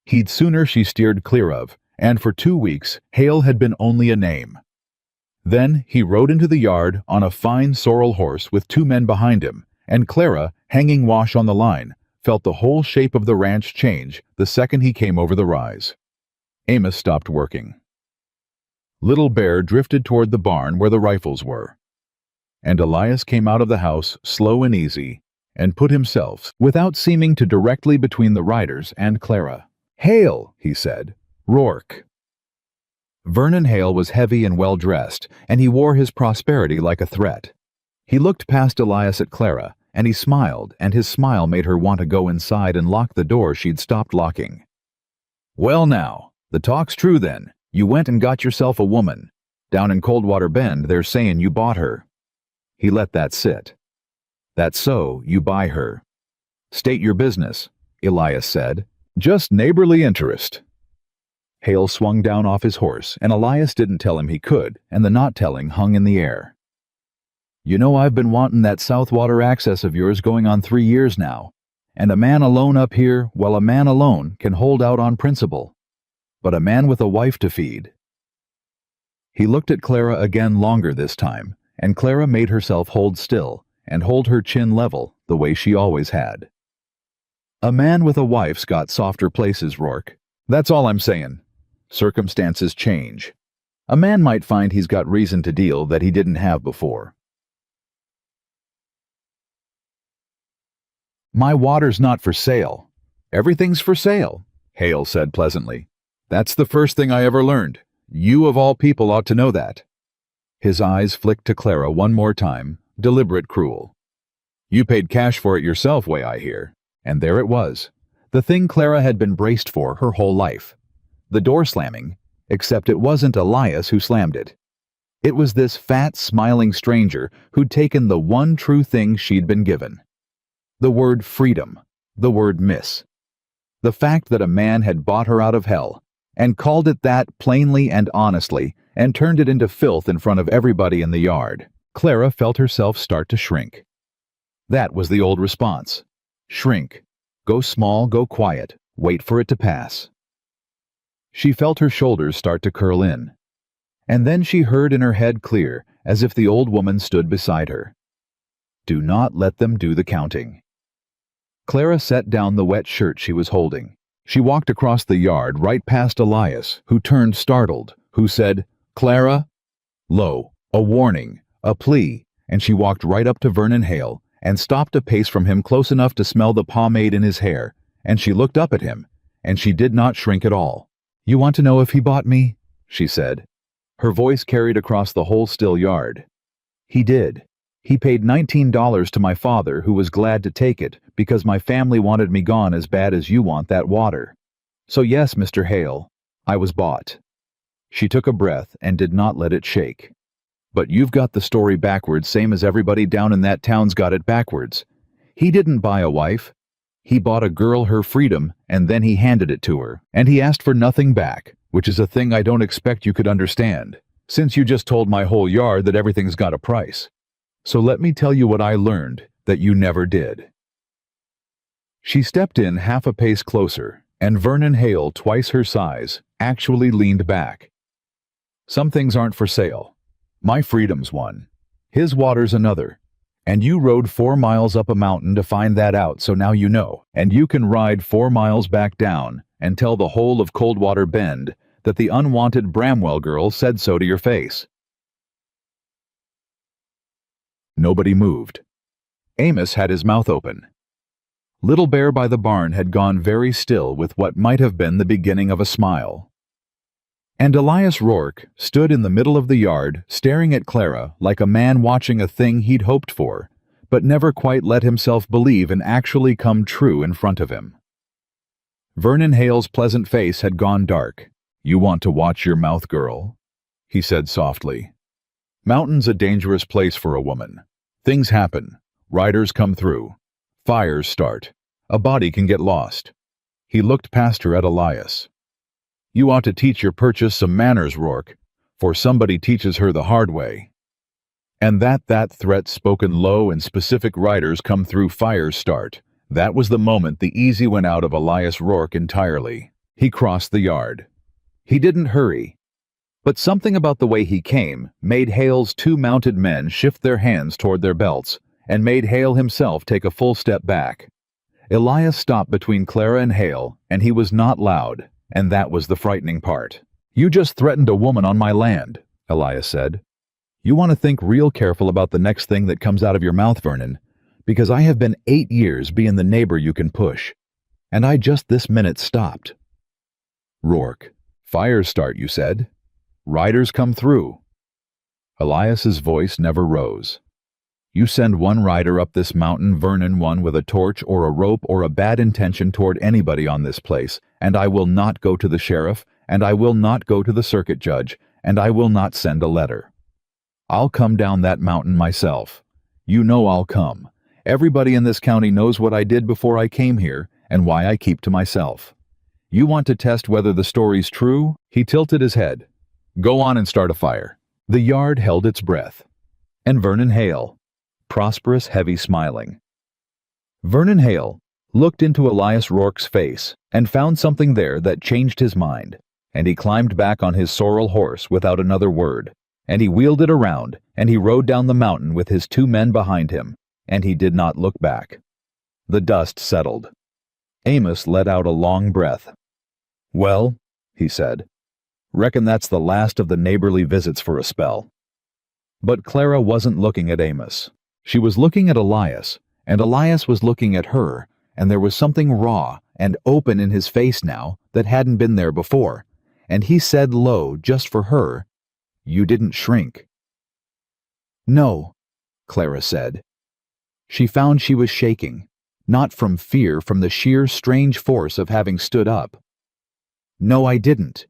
He'd sooner she steered clear of, and for 2 weeks Hale had been only a name. Then he rode into the yard on a fine sorrel horse with 2 men behind him, and Clara, hanging wash on the line, felt the whole shape of the ranch change the second he came over the rise. Amos stopped working. Little Bear drifted toward the barn where the rifles were. And Elias came out of the house slow and easy, and put himself, without seeming to directly between the riders and Clara. "Hale," he said. "Rourke." Vernon Hale was heavy and well-dressed, and he wore his prosperity like a threat. He looked past Elias at Clara, and he smiled, and his smile made her want to go inside and lock the door she'd stopped locking. "Well now, the talk's true then. You went and got yourself a woman. Down in Coldwater Bend, they're saying you bought her." He let that sit. "That's so, you buy her." "State your business," Elias said. "Just neighborly interest." Hale swung down off his horse, and Elias didn't tell him he could, and the not telling hung in the air. "You know, I've been wanting that Southwater access of yours going on 3 years now, and a man alone up here, well, a man alone can hold out on principle. But a man with a wife to feed." He looked at Clara again longer this time, and Clara made herself hold still and hold her chin level the way she always had. "A man with a wife's got softer places, Rourke. That's all I'm saying. Circumstances change. A man might find he's got reason to deal that he didn't have before." "My water's not for sale." "Everything's for sale," Hale said pleasantly. "That's the first thing I ever learned. You of all people ought to know that." His eyes flicked to Clara one more time, deliberate cruel. "You paid cash for it yourself, way I hear." And there it was, the thing Clara had been braced for her whole life. The door slamming, except it wasn't Elias who slammed it. It was this fat, smiling stranger who'd taken the one true thing she'd been given. The word freedom, the word miss. The fact that a man had bought her out of hell, and called it that plainly and honestly, and turned it into filth in front of everybody in the yard. Clara felt herself start to shrink. That was the old response. Shrink. Go small, go quiet, wait for it to pass. She felt her shoulders start to curl in. And then she heard in her head clear, as if the old woman stood beside her. "Do not let them do the counting." Clara set down the wet shirt she was holding. She walked across the yard right past Elias, who turned startled, who said, "Clara?" Lo, a warning, a plea, and she walked right up to Vernon Hale and stopped a pace from him close enough to smell the pomade in his hair, and she looked up at him, and she did not shrink at all. "You want to know if he bought me?" she said. Her voice carried across the whole still yard. "He did. He paid $19 to my father, who was glad to take it, because my family wanted me gone as bad as you want that water. So yes, Mr. Hale, I was bought." She took a breath and did not let it shake. "But you've got the story backwards, same as everybody down in that town's got it backwards. He didn't buy a wife. He bought a girl her freedom, and then he handed it to her, and he asked for nothing back, which is a thing I don't expect you could understand, since you just told my whole yard that everything's got a price. So let me tell you what I learned that you never did." She stepped in half a pace closer, and Vernon Hale, twice her size, actually leaned back. "Some things aren't for sale. My freedom's one. His water's another. And you rode 4 miles up a mountain to find that out, so now you know. And you can ride 4 miles back down and tell the whole of Coldwater Bend that the unwanted Bramwell girl said so to your face." Nobody moved. Amos had his mouth open. Little Bear by the barn had gone very still with what might have been the beginning of a smile. And Elias Rourke stood in the middle of the yard, staring at Clara like a man watching a thing he'd hoped for, but never quite let himself believe and actually come true in front of him. Vernon Hale's pleasant face had gone dark. "You want to watch your mouth, girl?" he said softly. "Mountain's a dangerous place for a woman. Things happen. Riders come through. Fires start. A body can get lost." He looked past her at Elias. "You ought to teach your purchase some manners, Rourke, for somebody teaches her the hard way." And that threat spoken low and specific riders come through, fires start. That was the moment the easy went out of Elias Rourke entirely. He crossed the yard. He didn't hurry. But something about the way he came made Hale's 2 mounted men shift their hands toward their belts, and made Hale himself take a full step back. Elias stopped between Clara and Hale, and he was not loud. And that was the frightening part. "You just threatened a woman on my land," Elias said. "You want to think real careful about the next thing that comes out of your mouth, Vernon, because I have been 8 years being the neighbor you can push, and I just this minute stopped." "Rourke, fires start, you said. Riders come through." Elias's voice never rose. "You send one rider up this mountain, Vernon, one with a torch or a rope or a bad intention toward anybody on this place, and I will not go to the sheriff, and I will not go to the circuit judge, and I will not send a letter. I'll come down that mountain myself. You know I'll come. Everybody in this county knows what I did before I came here, and why I keep to myself. You want to test whether the story's true? He tilted his head. Go on and start a fire. The yard held its breath. And Vernon Hale. Prosperous, heavy smiling. Vernon Hale looked into Elias Rourke's face and found something there that changed his mind, and he climbed back on his sorrel horse without another word, and he wheeled it around, and he rode down the mountain with his 2 men behind him, and he did not look back. The dust settled. Amos let out a long breath. Well, he said, reckon that's the last of the neighborly visits for a spell. But Clara wasn't looking at Amos. She was looking at Elias, and Elias was looking at her, and there was something raw and open in his face now that hadn't been there before, and he said low, just for her, You didn't shrink. No, Clara said. She found she was shaking, not from fear, from the sheer strange force of having stood up. No, I didn't.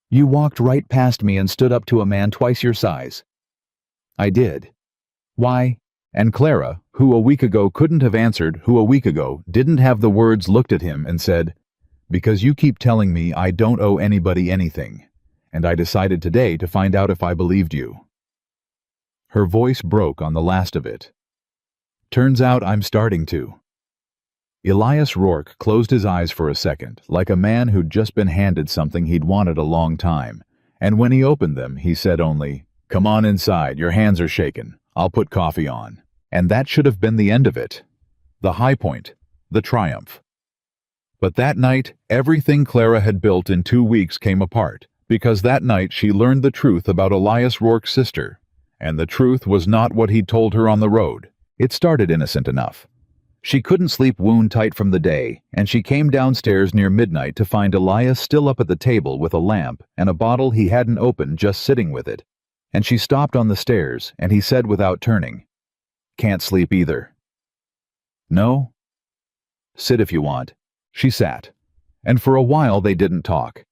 You walked right past me and stood up to a man twice your size. I did. Why? And Clara, who a week ago couldn't have answered, who a week ago didn't have the words, looked at him and said, Because you keep telling me I don't owe anybody anything, and I decided today to find out if I believed you. Her voice broke on the last of it. Turns out I'm starting to. Elias Rourke closed his eyes for a second, like a man who'd just been handed something he'd wanted a long time, and when he opened them, he said only, Come on inside, your hands are shaking. I'll put coffee on. And that should have been the end of it. The high point, the triumph. But that night, everything Clara had built in 2 weeks came apart, because that night she learned the truth about Elias Rourke's sister, and the truth was not what he'd told her on the road. It started innocent enough. She couldn't sleep wound-tight from the day, and she came downstairs near midnight to find Elias still up at the table with a lamp and a bottle he hadn't opened just sitting with it. And she stopped on the stairs, and he said without turning, Can't sleep either. No? Sit if you want. She sat, and for a while they didn't talk.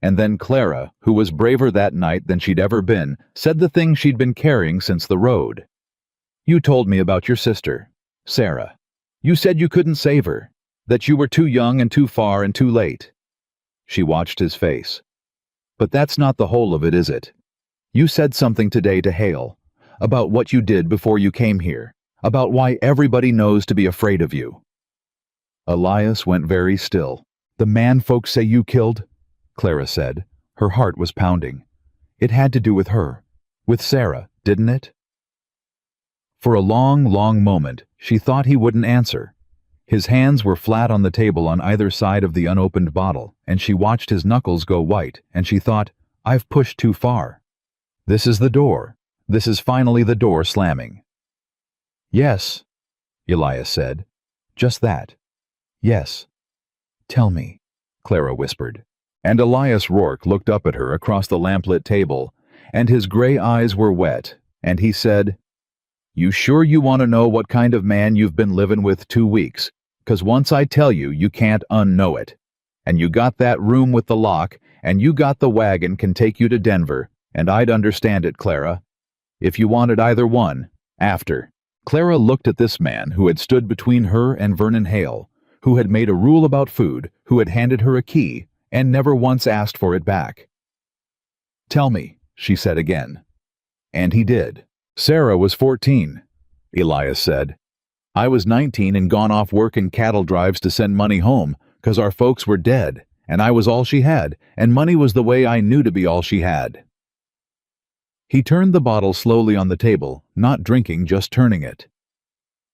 And then Clara, who was braver that night than she'd ever been, said the thing she'd been carrying since the road. You told me about your sister, Sarah. You said you couldn't save her, that you were too young and too far and too late. She watched his face. But that's not the whole of it, is it? You said something today to Hale, about what you did before you came here, about why everybody knows to be afraid of you. Elias went very still. The man folks say you killed? Clara said. Her heart was pounding. It had to do with her, with Sarah, didn't it? For a long, long moment, she thought he wouldn't answer. His hands were flat on the table on either side of the unopened bottle, and she watched his knuckles go white, and she thought, I've pushed too far. This is the door. This is finally the door slamming. Yes, Elias said. Just that. Yes. Tell me, Clara whispered. And Elias Rourke looked up at her across the lamplit table, and his gray eyes were wet, and he said, You sure you want to know what kind of man you've been living with 2 weeks? 'Cause once I tell you, you can't unknow it. And you got that room with the lock, and you got the wagon can take you to Denver, and I'd understand it, Clara. If you wanted either one, after. Clara looked at this man who had stood between her and Vernon Hale, who had made a rule about food, who had handed her a key, and never once asked for it back. Tell me, she said again. And he did. Sarah was 14, Elias said. I was 19 and gone off working cattle drives to send money home, 'cause our folks were dead, and I was all she had, and money was the way I knew to be all she had. He turned the bottle slowly on the table, not drinking, just turning it.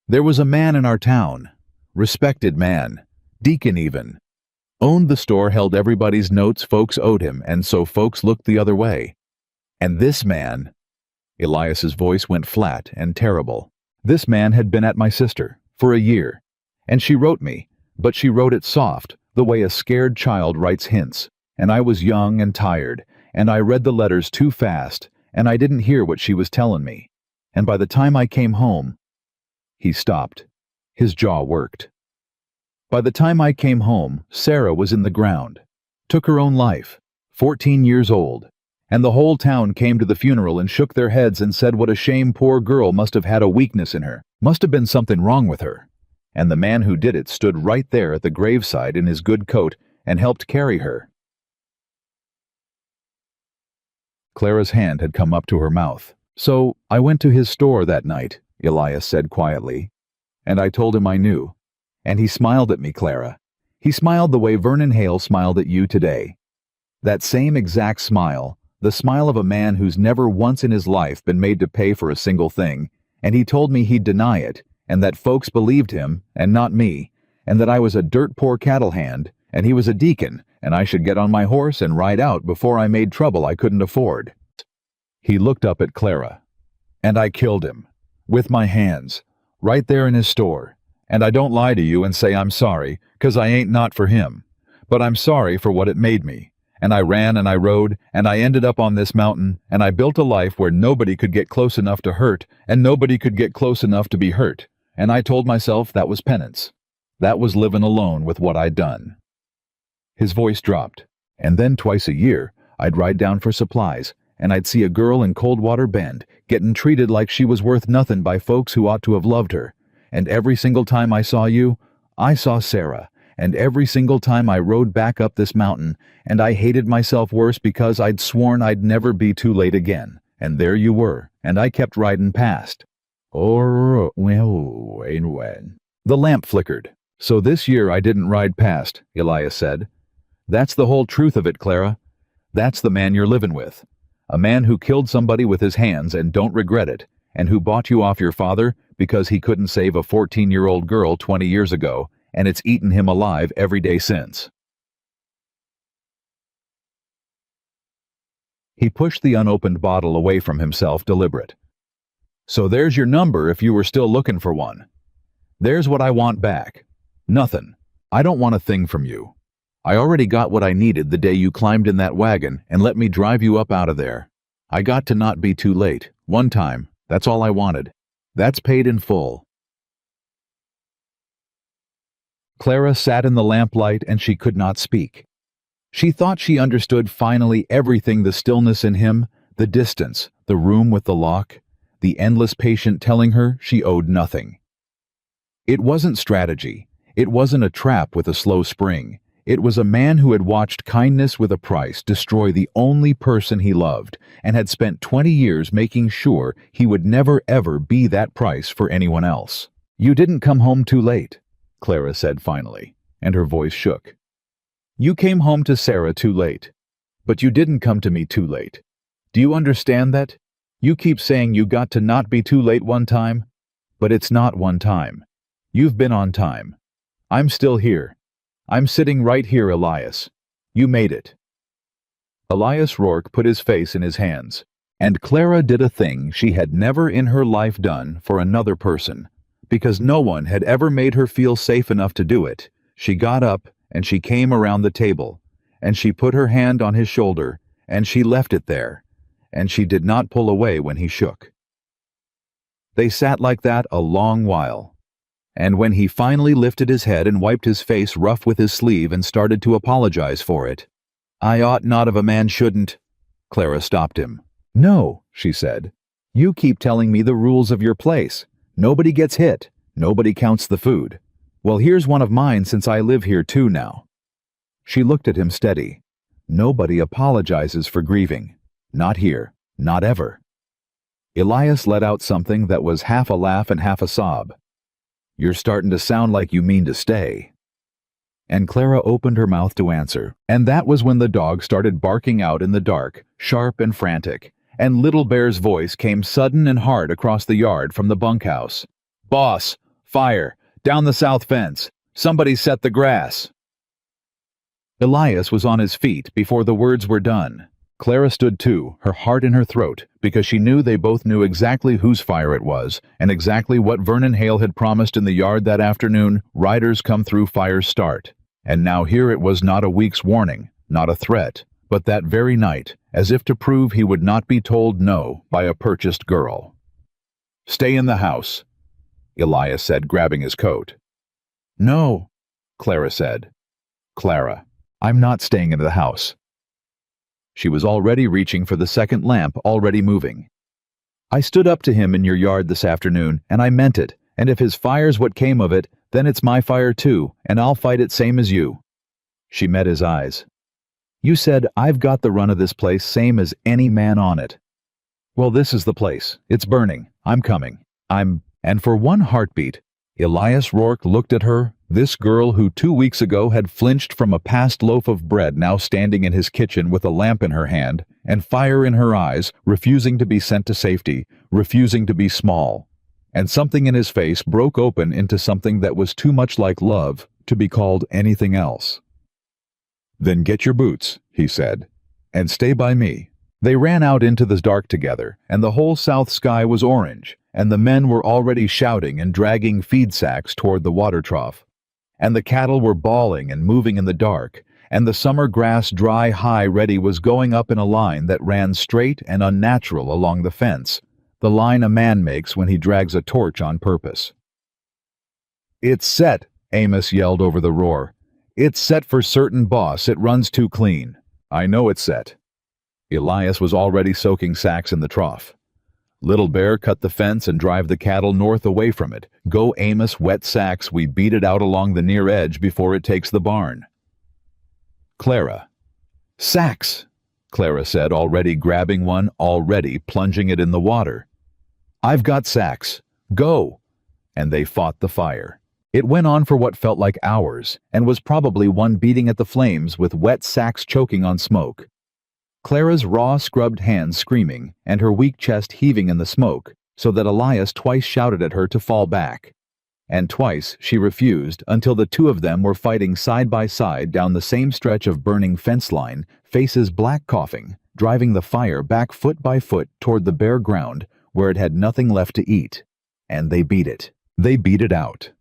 There was a man in our town, respected man, deacon even. Owned the store, held everybody's notes folks owed him, and so folks looked the other way. And this man, Elias's voice went flat and terrible. This man had been at my sister for a year, and she wrote me, but she wrote it soft, the way a scared child writes hints, and I was young and tired, and I read the letters too fast, and I didn't hear what she was telling me. And by the time I came home, he stopped. His jaw worked. By the time I came home, Sarah was in the ground. Took her own life, 14 years old. And the whole town came to the funeral and shook their heads and said what a shame, poor girl must have had a weakness in her. Must have been something wrong with her. and the man who did it stood right there at the graveside in his good coat and helped carry her. Clara's hand had come up to her mouth. "So, I went to his store that night," Elias said quietly, "and I told him I knew. And he smiled at me, Clara. He smiled the way Vernon Hale smiled at you today. That same exact smile, the smile of a man who's never once in his life been made to pay for a single thing, and he told me he'd deny it, and that folks believed him, and not me, and that I was a dirt-poor cattle hand, and he was a deacon, and I should get on my horse and ride out before I made trouble I couldn't afford." He looked up at Clara. "And I killed him. With my hands. Right there in his store. And I don't lie to you and say I'm sorry, 'cause I ain't not for him. But I'm sorry for what it made me. And I ran and I rode, and I ended up on this mountain, and I built a life where nobody could get close enough to hurt, and nobody could get close enough to be hurt. And I told myself that was penance. That was living alone with what I'd done." His voice dropped. "And then twice a year, I'd ride down for supplies, and I'd see a girl in Coldwater Bend getting treated like she was worth nothing by folks who ought to have loved her. And every single time I saw you, I saw Sarah. And every single time I rode back up this mountain, and I hated myself worse because I'd sworn I'd never be too late again. And there you were, and I kept riding past." The lamp flickered. "So this year I didn't ride past," Elias said. "That's the whole truth of it, Clara. That's the man you're living with. A man who killed somebody with his hands and don't regret it, and who bought you off your father because he couldn't save a 14-year-old girl 20 years ago, and it's eaten him alive every day since." He pushed the unopened bottle away from himself, deliberate. "So there's your number if you were still looking for one. There's what I want back. Nothing. I don't want a thing from you. I already got what I needed the day you climbed in that wagon and let me drive you up out of there. I got to not be too late. One time. That's all I wanted. That's paid in full." Clara sat in the lamplight and she could not speak. She thought she understood finally everything: the stillness in him, the distance, the room with the lock, the endless patient telling her she owed nothing. It wasn't strategy. It wasn't a trap with a slow spring. It was a man who had watched kindness with a price destroy the only person he loved, and had spent 20 years making sure he would never ever be that price for anyone else. "You didn't come home too late," Clara said finally, and her voice shook. "You came home to Sarah too late. But you didn't come to me too late. Do you understand that? You keep saying you got to not be too late one time, but it's not one time. You've been on time. I'm still here. I'm sitting right here, Elias. You made it." Elias Rourke put his face in his hands, and Clara did a thing she had never in her life done for another person, because no one had ever made her feel safe enough to do it. She got up, and she came around the table, and she put her hand on his shoulder, and she left it there, and she did not pull away when he shook. They sat like that a long while, and when he finally lifted his head and wiped his face rough with his sleeve and started to apologize for it, "I ought not if a man shouldn't," Clara stopped him. "No," she said. "You keep telling me the rules of your place. Nobody gets hit. Nobody counts the food. Well, here's one of mine since I live here too now." She looked at him steady. "Nobody apologizes for grieving. Not here. Not ever." Elias let out something that was half a laugh and half a sob. "You're starting to sound like you mean to stay." And Clara opened her mouth to answer, and that was when the dog started barking out in the dark, sharp and frantic, and Little Bear's voice came sudden and hard across the yard from the bunkhouse. "Boss! Fire! Down the south fence! Somebody set the grass!" Elias was on his feet before the words were done. Clara stood too, her heart in her throat, because she knew they both knew exactly whose fire it was, and exactly what Vernon Hale had promised in the yard that afternoon: riders come through, fires start. And now here it was, not a week's warning, not a threat, but that very night, as if to prove he would not be told no by a purchased girl. "Stay in the house," Elias said, grabbing his coat. "No," Clara said. "Clara, I'm not staying in the house." She was already reaching for the second lamp, already moving. "I stood up to him in your yard this afternoon, and I meant it, and if his fire's what came of it, Then it's my fire too, and I'll fight it same as you." She met his eyes. "You said I've got the run of this place same as any man on it." "Well, this is the place. It's burning. I'm coming. And for one heartbeat, Elias Rourke looked at her, this girl who 2 weeks ago had flinched from a past loaf of bread now standing in his kitchen with a lamp in her hand, and fire in her eyes, refusing to be sent to safety, refusing to be small. And something in his face broke open into something that was too much like love to be called anything else. "Then get your boots," he said, "and stay by me." They ran out into the dark together, and the whole south sky was orange, and the men were already shouting and dragging feed sacks toward the water trough. And the cattle were bawling and moving in the dark, and the summer grass dry high ready was going up in a line that ran straight and unnatural along the fence, the line a man makes when he drags a torch on purpose. "It's set," Amos yelled over the roar. "It's set for certain, boss. It runs too clean." "I know it's set." Elias was already soaking sacks in the trough. "Little Bear, cut the fence and drive the cattle north away from it. Go, Amos, wet sacks. We beat it out along the near edge before it takes the barn." Clara. "Sacks," Clara said, already grabbing one, already plunging it in the water. "I've got sacks. Go!" And they fought the fire. It went on for what felt like hours, and was probably one beating at the flames with wet sacks choking on smoke. Clara's raw, scrubbed hands screaming, and her weak chest heaving in the smoke, so that Elias twice shouted at her to fall back. And twice she refused, until the two of them were fighting side by side down the same stretch of burning fence line, faces black coughing, driving the fire back foot by foot toward the bare ground, where it had nothing left to eat. And they beat it. They beat it out.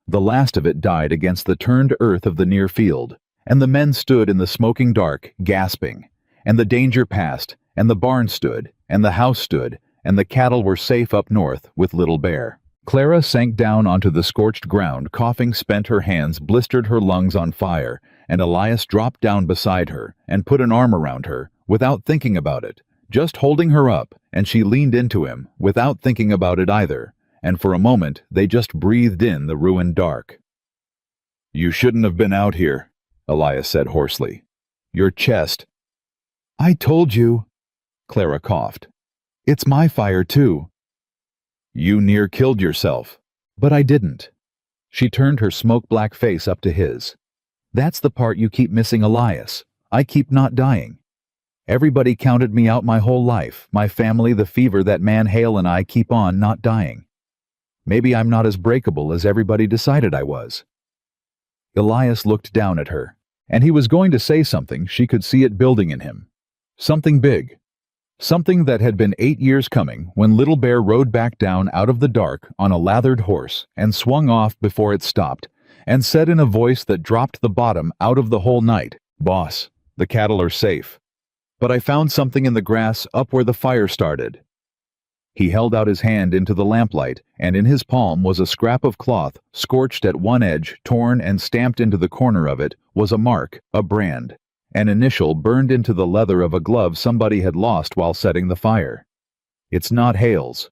The last of it died against the turned earth of the near field, and the men stood in the smoking dark, gasping. And the danger passed, and the barn stood, and the house stood, and the cattle were safe up north with Little Bear. Clara sank down onto the scorched ground, coughing spent, her hands blistered, her lungs on fire, and Elias dropped down beside her and put an arm around her, without thinking about it, just holding her up, and she leaned into him, without thinking about it either, and for a moment they just breathed in the ruined dark. "You shouldn't have been out here," Elias said hoarsely. "Your chest—" "I told you," Clara coughed. "It's my fire too." "You near killed yourself." "But I didn't." She turned her smoke-black face up to his. "That's the part you keep missing, Elias. I keep not dying. Everybody counted me out my whole life, my family, the fever that man Hale and I keep on not dying. Maybe I'm not as breakable as everybody decided I was." Elias looked down at her, and he was going to say something. She could see it building in him. Something big. Something that had been 8 years coming when Little Bear rode back down out of the dark on a lathered horse and swung off before it stopped, and said in a voice that dropped the bottom out of the whole night, "Boss, the cattle are safe. But I found something in the grass up where the fire started." He held out his hand into the lamplight, and in his palm was a scrap of cloth, scorched at one edge, torn, and stamped into the corner of it was a mark, a brand. An initial burned into the leather of a glove somebody had lost while setting the fire. "It's not Hale's."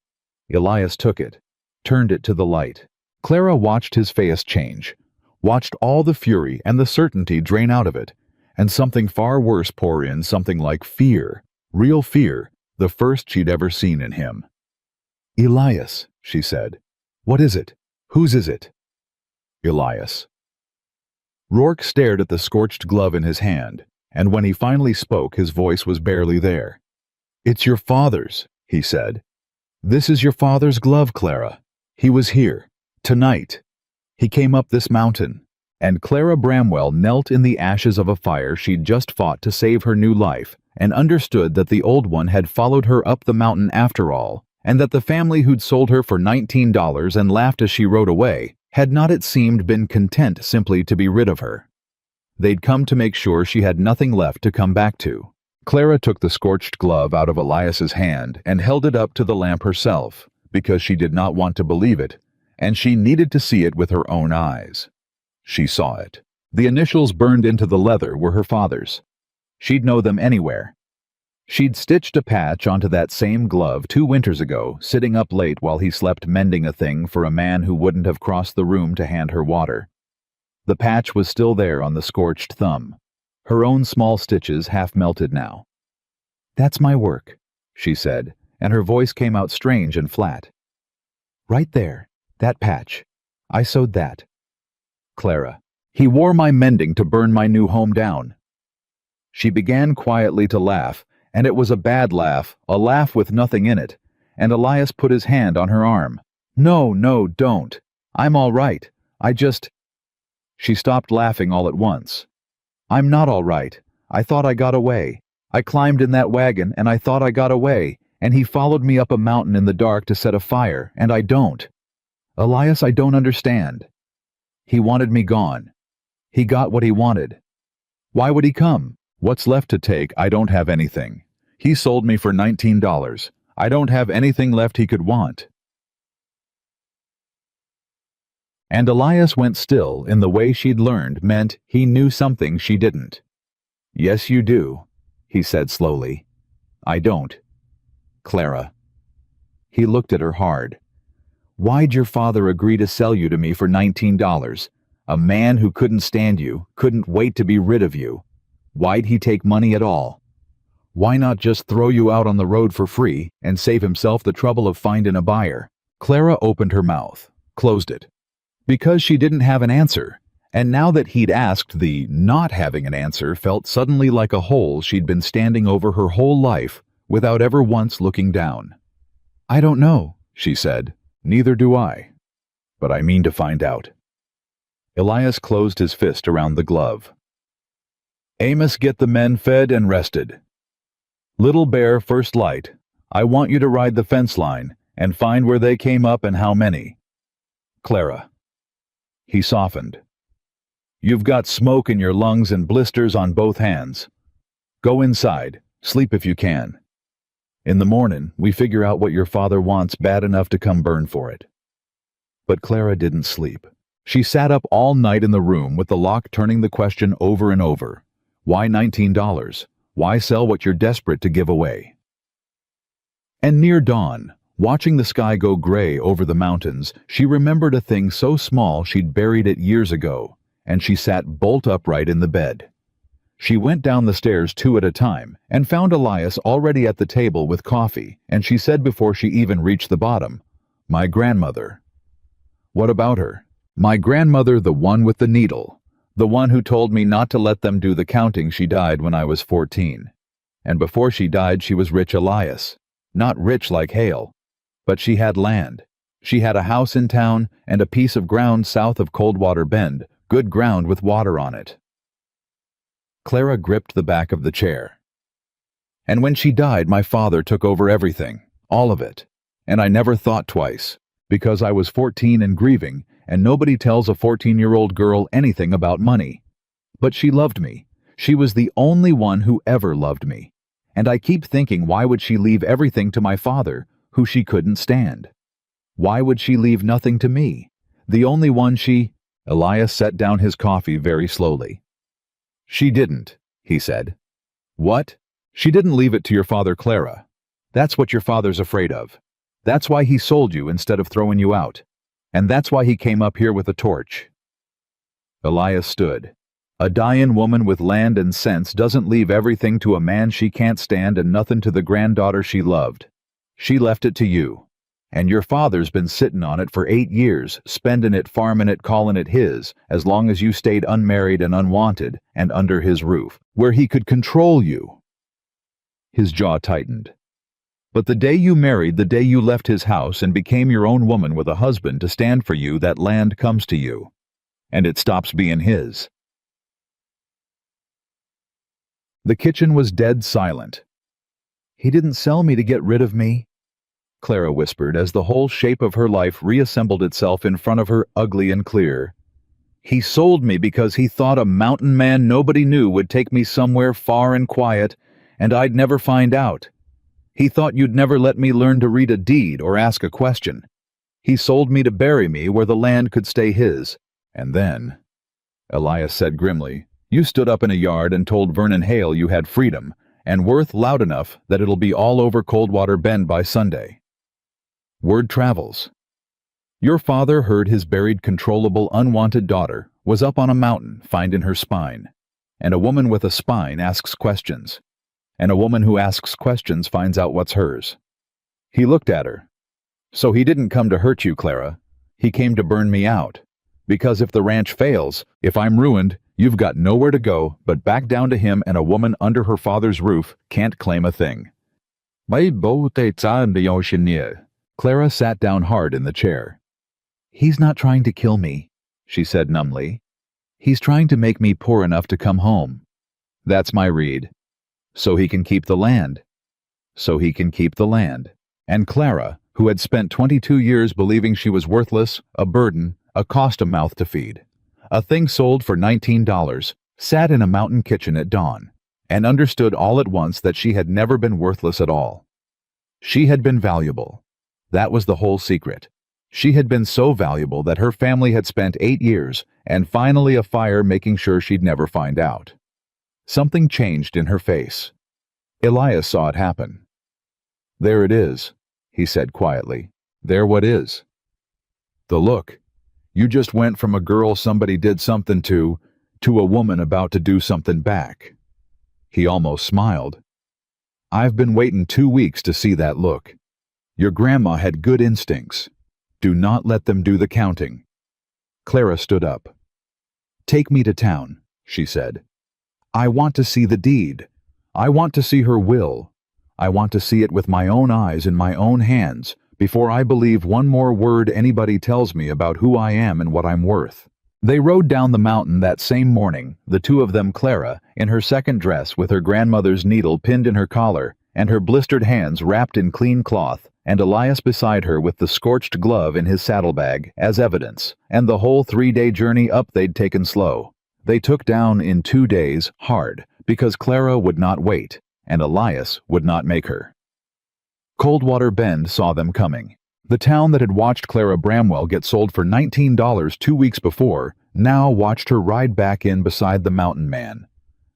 Elias took it, turned it to the light. Clara watched his face change, watched all the fury and the certainty drain out of it, and something far worse pour in, something like fear, real fear, the first she'd ever seen in him. "Elias," she said. "What is it? Whose is it?" Elias. Rourke stared at the scorched glove in his hand, and when he finally spoke, his voice was barely there. "It's your father's," he said. "This is your father's glove, Clara. He was here, tonight. He came up this mountain." And Clara Bramwell knelt in the ashes of a fire she'd just fought to save her new life, and understood that the old one had followed her up the mountain after all, and that the family who'd sold her for $19 and laughed as she rode away had not, it seemed, been content simply to be rid of her. They'd come to make sure she had nothing left to come back to. Clara took the scorched glove out of Elias's hand and held it up to the lamp herself, because she did not want to believe it, and she needed to see it with her own eyes. She saw it. The initials burned into the leather were her father's. She'd know them anywhere. She'd stitched a patch onto that same glove 2 winters ago, sitting up late while he slept mending a thing for a man who wouldn't have crossed the room to hand her water. The patch was still there on the scorched thumb. Her own small stitches half melted now. "That's my work," she said, and her voice came out strange and flat. "Right there, that patch. I sewed that." "Clara, he wore my mending to burn my new home down." She began quietly to laugh, and it was a bad laugh, a laugh with nothing in it, and Elias put his hand on her arm. "No, no, don't. I'm all right. I just—" She stopped laughing all at once. "I'm not all right. I thought I got away. I climbed in that wagon, and I thought I got away, and he followed me up a mountain in the dark to set a fire, and I don't. Elias, I don't understand. He wanted me gone. He got what he wanted. Why would he come? What's left to take? I don't have anything. He sold me for $19. I don't have anything left he could want." And Elias went still in the way she'd learned meant he knew something she didn't. "Yes, you do," he said slowly. "I don't. Clara." He looked at her hard. "Why'd your father agree to sell you to me for $19? A man who couldn't stand you, couldn't wait to be rid of you. Why'd he take money at all? Why not just throw you out on the road for free and save himself the trouble of finding a buyer?" Clara opened her mouth, closed it. Because she didn't have an answer, and now that he'd asked, the not having an answer felt suddenly like a hole she'd been standing over her whole life without ever once looking down. "I don't know," she said. "Neither do I. But I mean to find out." Elias closed his fist around the glove. "Amos, get the men fed and rested. Little Bear, first light. I want you to ride the fence line and find where they came up and how many. Clara." He softened. "You've got smoke in your lungs and blisters on both hands. Go inside. Sleep if you can. In the morning, we figure out what your father wants bad enough to come burn for it." But Clara didn't sleep. She sat up all night in the room with the lock turning the question over and over. Why $19? Why sell what you're desperate to give away? And near dawn, watching the sky go gray over the mountains, she remembered a thing so small she'd buried it years ago, and she sat bolt upright in the bed. She went down the stairs 2 at a time and found Elias already at the table with coffee, and she said before she even reached the bottom, "My grandmother." "What about her?" "My grandmother, the one with the needle. The one who told me not to let them do the counting. She died when I was 14. And before she died she was rich, Elias. Not rich like Hale. But she had land. She had a house in town and a piece of ground south of Coldwater Bend, good ground with water on it." Clara gripped the back of the chair. "And when she died, my father took over everything, all of it. And I never thought twice, because I was 14 and grieving, and nobody tells a 14-year-old girl anything about money. But she loved me. She was the only one who ever loved me. And I keep thinking, why would she leave everything to my father, who she couldn't stand? Why would she leave nothing to me, the only one she—" Elias set down his coffee very slowly. "She didn't," he said. "What? She didn't leave it to your father, Clara. That's what your father's afraid of. That's why he sold you instead of throwing you out. And that's why he came up here with a torch." Elias stood. "A dyin' woman with land and sense doesn't leave everything to a man she can't stand and nothing to the granddaughter she loved. She left it to you. And your father's been sittin' on it for 8 years, spendin' it, farmin' it, callin' it his, as long as you stayed unmarried and unwanted and under his roof, where he could control you." His jaw tightened. "But the day you married, the day you left his house and became your own woman with a husband to stand for you, that land comes to you. And it stops being his." The kitchen was dead silent. "He didn't sell me to get rid of me," Clara whispered as the whole shape of her life reassembled itself in front of her, ugly and clear. "He sold me because he thought a mountain man nobody knew would take me somewhere far and quiet, and I'd never find out. He thought you'd never let me learn to read a deed or ask a question. He sold me to bury me where the land could stay his. And then," Elias said grimly, "you stood up in a yard and told Vernon Hale you had freedom, and Worth loud enough that it'll be all over Coldwater Bend by Sunday. Word travels. Your father heard his buried controllable unwanted daughter was up on a mountain finding her spine, and a woman with a spine asks questions, and a woman who asks questions finds out what's hers. He looked at her. So he didn't come to hurt you, Clara. He came to burn me out. Because if the ranch fails, if I'm ruined, you've got nowhere to go but back down to him, and a woman under her father's roof can't claim a thing. Clara sat down hard in the chair. He's not trying to kill me, she said numbly. He's trying to make me poor enough to come home. That's my read. So he can keep the land. So he can keep the land. And Clara, who had spent 22 years believing she was worthless, a burden, a cost a mouth to feed, a thing sold for $19, sat in a mountain kitchen at dawn, and understood all at once that she had never been worthless at all. She had been valuable. That was the whole secret. She had been so valuable that her family had spent 8 years, and finally a fire making sure she'd never find out. Something changed in her face. Elias saw it happen. There it is, he said quietly. There what is? The look. You just went from a girl somebody did something to a woman about to do something back. He almost smiled. I've been waiting 2 weeks to see that look. Your grandma had good instincts. Do not let them do the counting. Clara stood up. Take me to town, she said. I want to see the deed. I want to see her will. I want to see it with my own eyes in my own hands before I believe one more word anybody tells me about who I am and what I'm worth. They rode down the mountain that same morning, the two of them, Clara, in her second dress with her grandmother's needle pinned in her collar and her blistered hands wrapped in clean cloth, and Elias beside her with the scorched glove in his saddlebag as evidence, and the whole 3-day journey up they'd taken slow. They took down in 2 days, hard, because Clara would not wait, and Elias would not make her. Coldwater Bend saw them coming. The town that had watched Clara Bramwell get sold for $19 2 weeks before now watched her ride back in beside the mountain man.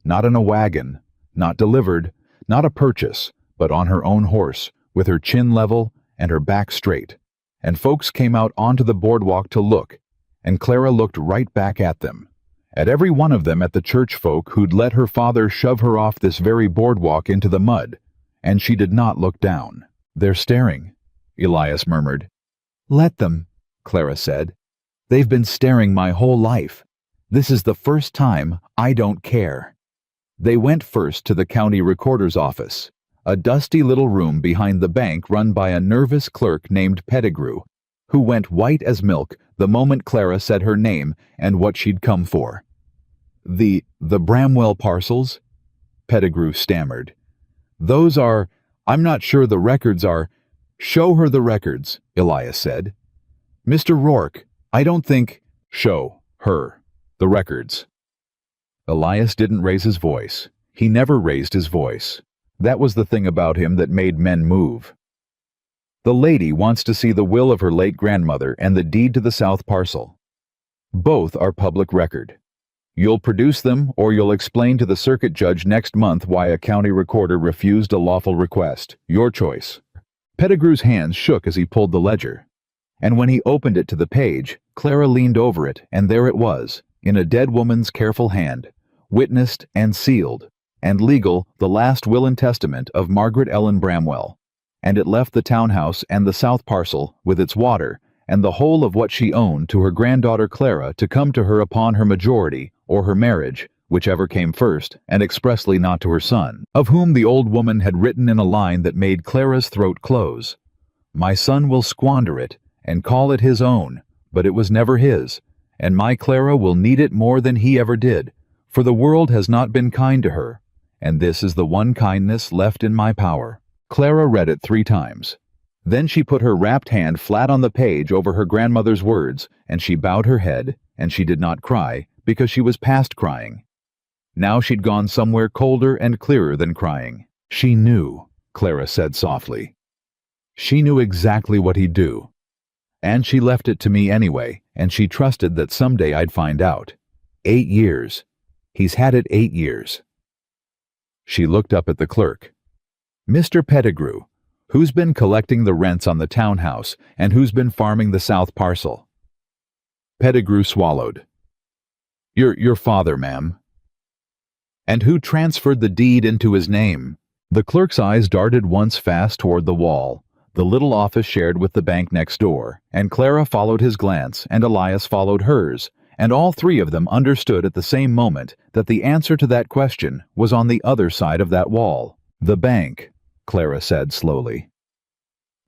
Not in a wagon, not delivered, not a purchase, but on her own horse, with her chin level and her back straight. And folks came out onto the boardwalk to look, and Clara looked right back at them. At every one of them, at the church folk who'd let her father shove her off this very boardwalk into the mud, and she did not look down. They're staring, Elias murmured. Let them, Clara said. They've been staring my whole life. This is the first time I don't care. They went first to the county recorder's office, a dusty little room behind the bank run by a nervous clerk named Pettigrew, who went white as milk the moment Clara said her name and what she'd come for. The Bramwell parcels? Pettigrew stammered. Those are, I'm not sure the records are. Show her the records, Elias said. Mr. Rourke, I don't think. Show her the records. Elias didn't raise his voice. He never raised his voice. That was the thing about him that made men move. The lady wants to see the will of her late grandmother and the deed to the south parcel. Both are public record. You'll produce them, or you'll explain to the circuit judge next month why a county recorder refused a lawful request. Your choice. Pettigrew's hands shook as he pulled the ledger. And when he opened it to the page, Clara leaned over it, and there it was, in a dead woman's careful hand, witnessed and sealed, and legal, the last will and testament of Margaret Ellen Bramwell. And it left the townhouse and the south parcel, with its water, and the whole of what she owned to her granddaughter Clara to come to her upon her majority, or her marriage, whichever came first, and expressly not to her son, of whom the old woman had written in a line that made Clara's throat close. My son will squander it, and call it his own, but it was never his, and my Clara will need it more than he ever did, for the world has not been kind to her, and this is the one kindness left in my power. Clara read it 3 times. Then she put her wrapped hand flat on the page over her grandmother's words, and she bowed her head, and she did not cry, because she was past crying. Now she'd gone somewhere colder and clearer than crying. She knew, Clara said softly. She knew exactly what he'd do. And she left it to me anyway, and she trusted that someday I'd find out. 8 years. He's had it 8 years. She looked up at the clerk. "Mr. Pettigrew, who's been collecting the rents on the townhouse and who's been farming the south parcel?" Pettigrew swallowed. Your father, ma'am." "And who transferred the deed into his name?" The clerk's eyes darted once fast toward the wall, the little office shared with the bank next door, and Clara followed his glance and Elias followed hers, and all three of them understood at the same moment that the answer to that question was on the other side of that wall. "The bank," Clara said slowly.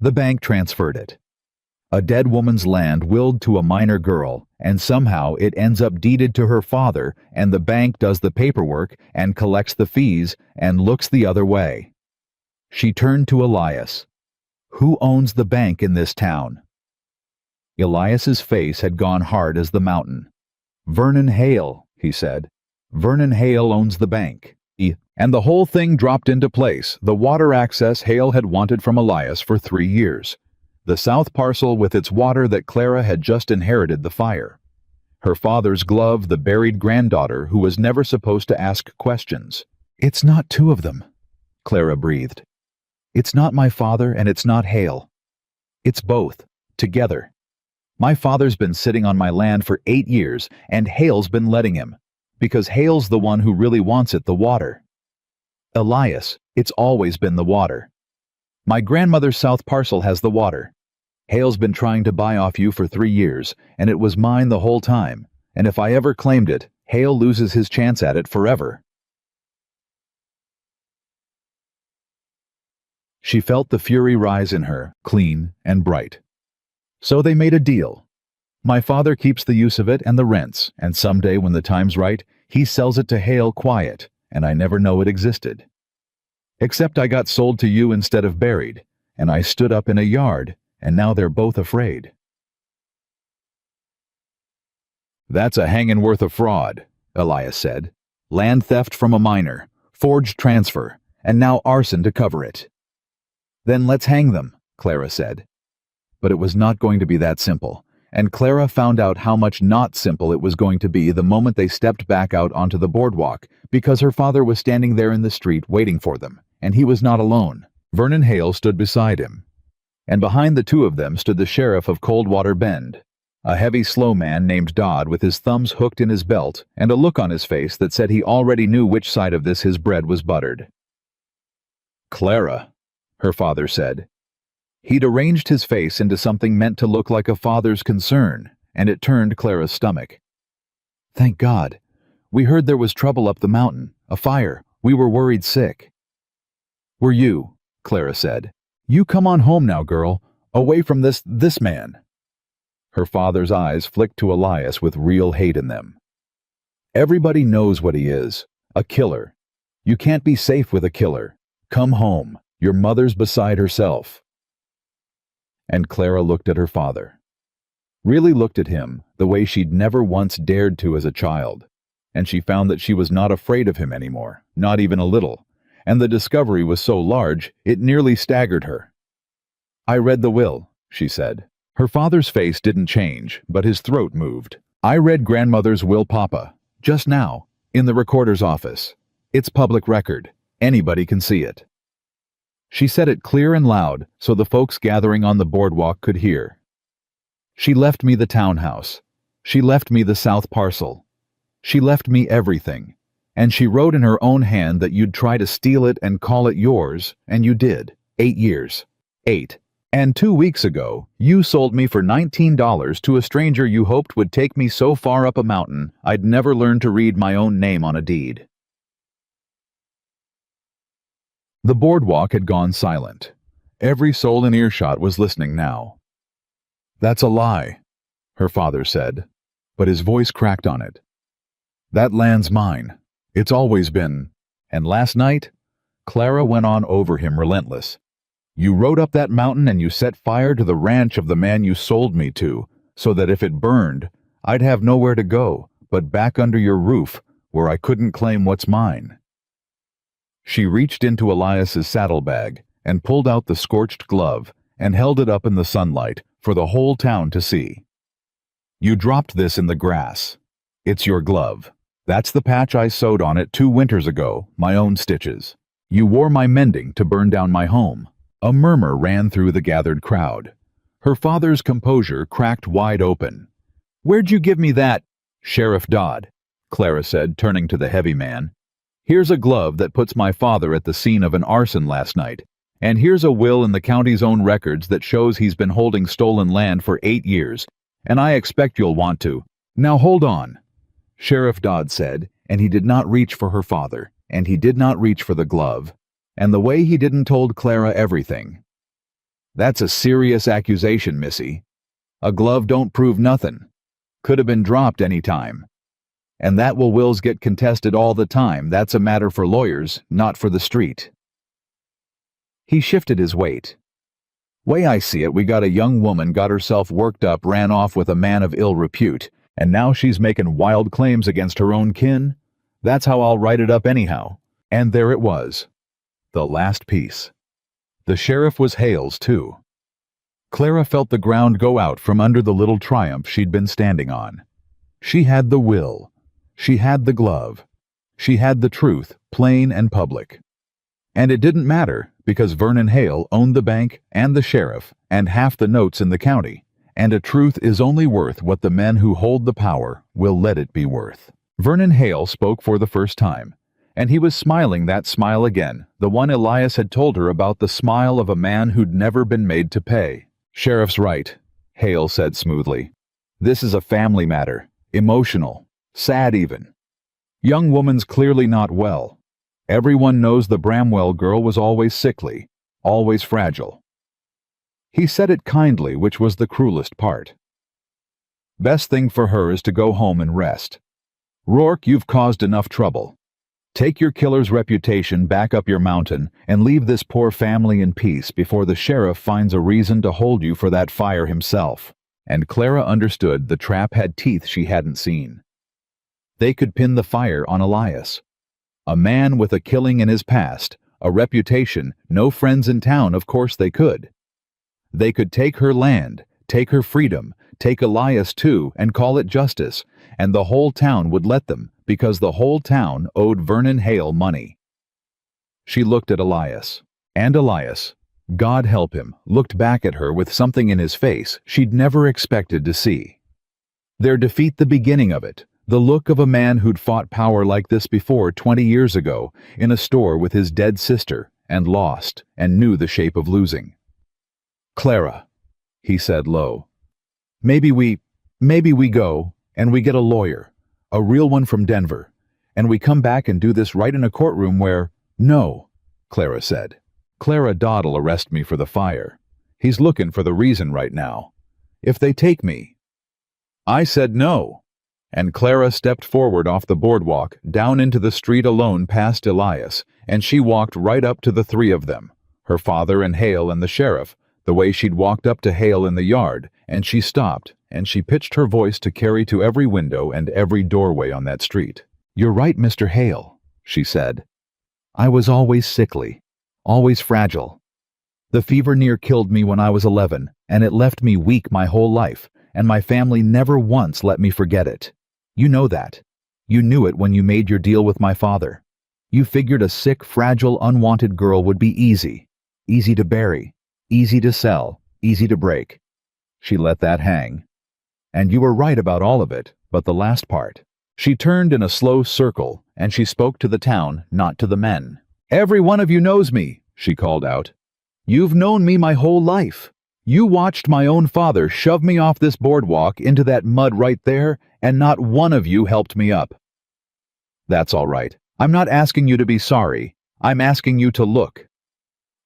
"The bank transferred it. A dead woman's land willed to a minor girl, and somehow it ends up deeded to her father, and the bank does the paperwork and collects the fees and looks the other way." She turned to Elias. "Who owns the bank in this town?" Elias's face had gone hard as the mountain. "Vernon Hale," he said. "Vernon Hale owns the bank." And the whole thing dropped into place, the water access Hale had wanted from Elias for 3 years. The south parcel with its water that Clara had just inherited the fire. Her father's glove, the buried granddaughter who was never supposed to ask questions. "It's not two of them," Clara breathed. "It's not my father and it's not Hale. It's both, together. My father's been sitting on my land for 8 years and Hale's been letting him, because Hale's the one who really wants it, the water. Elias, it's always been the water. My grandmother's south parcel has the water. Hale's been trying to buy off you for 3 years, and it was mine the whole time, and if I ever claimed it, Hale loses his chance at it forever." She felt the fury rise in her, clean and bright. "So they made a deal. My father keeps the use of it and the rents, and someday when the time's right, he sells it to Hale quiet, and I never know it existed. Except I got sold to you instead of buried, and I stood up in a yard, and now they're both afraid." "That's a hangin' worth of fraud," Elias said. "Land theft from a minor, forged transfer, and now arson to cover it." "Then let's hang them," Clara said. But it was not going to be that simple, and Clara found out how much not simple it was going to be the moment they stepped back out onto the boardwalk, because her father was standing there in the street waiting for them, and he was not alone. Vernon Hale stood beside him. And behind the two of them stood the sheriff of Coldwater Bend, a heavy, slow man named Dodd with his thumbs hooked in his belt and a look on his face that said he already knew which side of this his bread was buttered. "Clara," her father said. He'd arranged his face into something meant to look like a father's concern, and it turned Clara's stomach. "Thank God. We heard there was trouble up the mountain, a fire. We were worried sick." "Were you?" Clara said. "You come on home now, girl. Away from this man." Her father's eyes flicked to Elias with real hate in them. "Everybody knows what he is. A killer. You can't be safe with a killer. Come home. Your mother's beside herself." And Clara looked at her father. Really looked at him the way she'd never once dared to as a child. And she found that she was not afraid of him anymore, not even a little. And the discovery was so large, it nearly staggered her. "I read the will," she said. Her father's face didn't change, but his throat moved. "I read grandmother's will, Papa, just now, in the recorder's office. It's public record. Anybody can see it." She said it clear and loud so the folks gathering on the boardwalk could hear. "She left me the townhouse. She left me the south parcel. She left me everything. And she wrote in her own hand that you'd try to steal it and call it yours, and you did. 8 years. 8. And 2 weeks ago, you sold me for $19 to a stranger you hoped would take me so far up a mountain I'd never learn to read my own name on a deed." The boardwalk had gone silent. Every soul in earshot was listening now. "That's a lie," her father said, but his voice cracked on it. "That land's mine. It's always been. And last night," Clara went on over him relentless, "you rode up that mountain and you set fire to the ranch of the man you sold me to, so that if it burned, I'd have nowhere to go but back under your roof, where I couldn't claim what's mine." She reached into Elias's saddlebag and pulled out the scorched glove and held it up in the sunlight for the whole town to see. "You dropped this in the grass. It's your glove. That's the patch I sewed on it 2 winters ago, my own stitches. You wore my mending to burn down my home." A murmur ran through the gathered crowd. Her father's composure cracked wide open. "Where'd you give me that?" "Sheriff Dodd," Clara said, turning to the heavy man. "Here's a glove that puts my father at the scene of an arson last night. And here's a will in the county's own records that shows he's been holding stolen land for 8 years. And I expect you'll want to." "Now hold on," Sheriff Dodd said, and he did not reach for her father, and he did not reach for the glove, and the way he didn't told Clara everything. "That's a serious accusation, missy. A glove don't prove nothin'. Could have been dropped any time. And that wills get contested all the time. That's a matter for lawyers, not for the street." He shifted his weight. "Way I see it, we got a young woman got herself worked up, ran off with a man of ill repute, and now she's making wild claims against her own kin. That's how I'll write it up anyhow." And there it was. The last piece. The sheriff was Hale's too. Clara felt the ground go out from under the little triumph she'd been standing on. She had the will. She had the glove. She had the truth, plain and public. And it didn't matter, because Vernon Hale owned the bank and the sheriff and half the notes in the county, and a truth is only worth what the men who hold the power will let it be worth. Vernon Hale spoke for the first time, and he was smiling that smile again, the one Elias had told her about, the smile of a man who'd never been made to pay. "Sheriff's right," Hale said smoothly. "This is a family matter, emotional, sad even. Young woman's clearly not well. Everyone knows the Bramwell girl was always sickly, always fragile." He said it kindly, which was the cruelest part. "Best thing for her is to go home and rest. Rourke, you've caused enough trouble. Take your killer's reputation back up your mountain and leave this poor family in peace before the sheriff finds a reason to hold you for that fire himself." And Clara understood the trap had teeth she hadn't seen. They could pin the fire on Elias. A man with a killing in his past, a reputation, no friends in town, of course they could. They could take her land, take her freedom, take Elias too, and call it justice, and the whole town would let them, because the whole town owed Vernon Hale money. She looked at Elias, and Elias, God help him, looked back at her with something in his face she'd never expected to see. Their defeat, the beginning of it, the look of a man who'd fought power like this before 20 years ago, in a store with his dead sister, and lost, and knew the shape of losing. "Clara," he said low, maybe we go, and we get a lawyer, a real one from Denver, and we come back and do this right in a courtroom where—" "No," Clara said. "Clara Dodd'll arrest me for the fire. He's looking for the reason right now. If they take me—" I said no, and Clara stepped forward off the boardwalk, down into the street alone past Elias, and she walked right up to the three of them, her father and Hale and the sheriff, the way she'd walked up to Hale in the yard, and she stopped, and she pitched her voice to carry to every window and every doorway on that street. "You're right, Mr. Hale," she said. "I was always sickly, always fragile. The fever near killed me when I was 11, and it left me weak my whole life, and my family never once let me forget it. You know that. You knew it when you made your deal with my father. You figured a sick, fragile, unwanted girl would be easy to bury, easy to sell, easy to break." She let that hang. "And you were right about all of it, but the last part." She turned in a slow circle, and she spoke to the town, not to the men. "Every one of you knows me," she called out. "You've known me my whole life. You watched my own father shove me off this boardwalk into that mud right there, and not one of you helped me up. That's all right. I'm not asking you to be sorry. I'm asking you to look."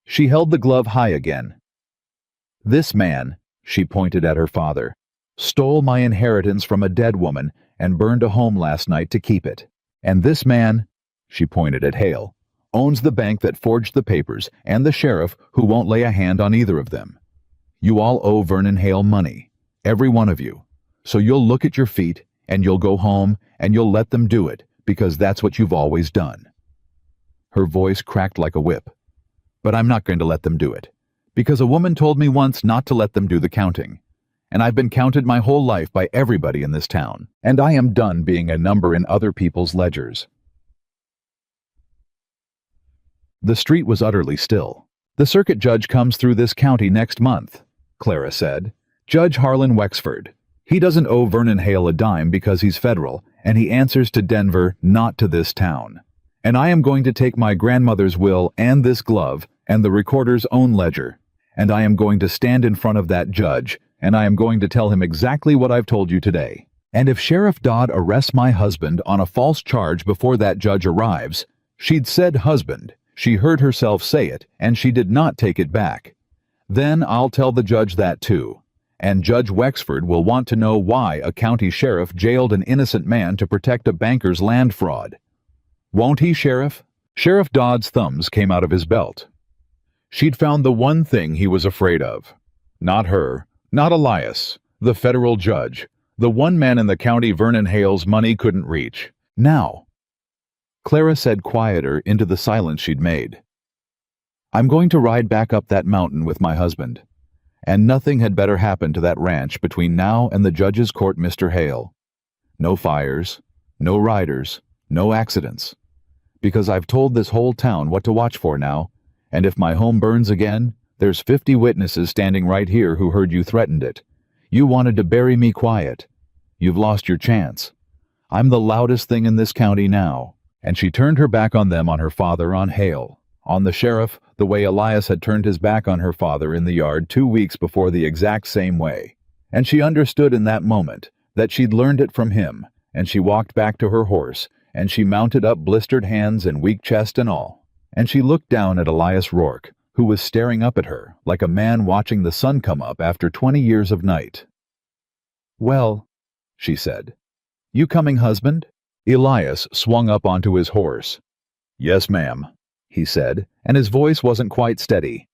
She held the glove high again. "This man," she pointed at her father, "stole my inheritance from a dead woman and burned a home last night to keep it. And this man," she pointed at Hale, "owns the bank that forged the papers and the sheriff who won't lay a hand on either of them. You all owe Vernon Hale money, every one of you. So you'll look at your feet, and you'll go home, and you'll let them do it, because that's what you've always done." Her voice cracked like a whip. "But I'm not going to let them do it, because a woman told me once not to let them do the counting. and I've been counted my whole life by everybody in this town, and I am done being a number in other people's ledgers." The street was utterly still. "The circuit judge comes through this county next month," Clara said. "Judge Harlan Wexford. He doesn't owe Vernon Hale a dime because he's federal, and he answers to Denver, not to this town. And I am going to take my grandmother's will and this glove and the recorder's own ledger, and I am going to stand in front of that judge, and I am going to tell him exactly what I've told you today. And if Sheriff Dodd arrests my husband on a false charge before that judge arrives," she'd said husband. She heard herself say it, and she did not take it back. "Then I'll tell the judge that too. And Judge Wexford will want to know why a county sheriff jailed an innocent man to protect a banker's land fraud. Won't he, Sheriff?" Sheriff Dodd's thumbs came out of his belt. She'd found the one thing he was afraid of. Not her, not Elias, the federal judge, the one man in the county Vernon Hale's money couldn't reach. Now, Clara said quieter into the silence she'd made, "I'm going to ride back up that mountain with my husband. And nothing had better happen to that ranch between now and the judge's court, Mr. Hale. No fires, no riders, no accidents. Because I've told this whole town what to watch for now, and if my home burns again, there's 50 witnesses standing right here who heard you threatened it. You wanted to bury me quiet. You've lost your chance. I'm the loudest thing in this county now." And she turned her back on them, on her father, on Hale, on the sheriff, the way Elias had turned his back on her father in the yard 2 weeks before the exact same way. And she understood in that moment that she'd learned it from him, and she walked back to her horse, and she mounted up, blistered hands and weak chest and all, and she looked down at Elias Rourke, who was staring up at her like a man watching the sun come up after 20 years of night. "Well," she said, "you coming, husband?" Elias swung up onto his horse. "Yes, ma'am," he said, and his voice wasn't quite steady.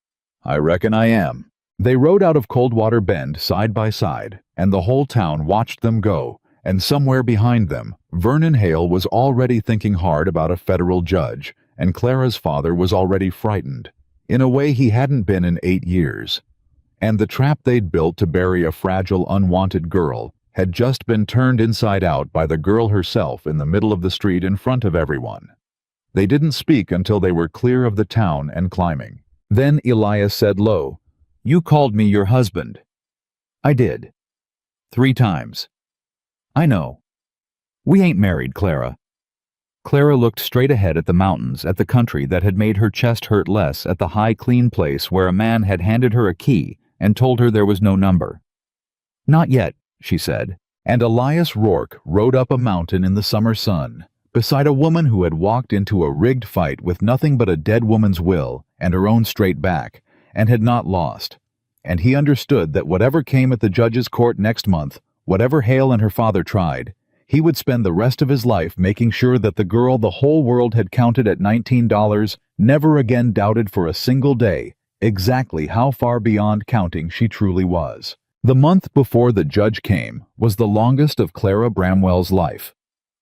"I reckon I am." They rode out of Coldwater Bend side by side, and the whole town watched them go, and somewhere behind them, Vernon Hale was already thinking hard about a federal judge, and Clara's father was already frightened, in a way he hadn't been in 8 years. And the trap they'd built to bury a fragile, unwanted girl had just been turned inside out by the girl herself in the middle of the street in front of everyone. They didn't speak until they were clear of the town and climbing. Then Elias said low, "You called me your husband." "I did. 3 times. I know. We ain't married, Clara." Clara looked straight ahead at the mountains, at the country that had made her chest hurt less, at the high, clean place where a man had handed her a key and told her there was no number. "Not yet," she said, and Elias Rourke rode up a mountain in the summer sun, beside a woman who had walked into a rigged fight with nothing but a dead woman's will and her own straight back, and had not lost. And he understood that whatever came at the judge's court next month, whatever Hale and her father tried, he would spend the rest of his life making sure that the girl the whole world had counted at $19 never again doubted for a single day exactly how far beyond counting she truly was. The month before the judge came was the longest of Clara Bramwell's life,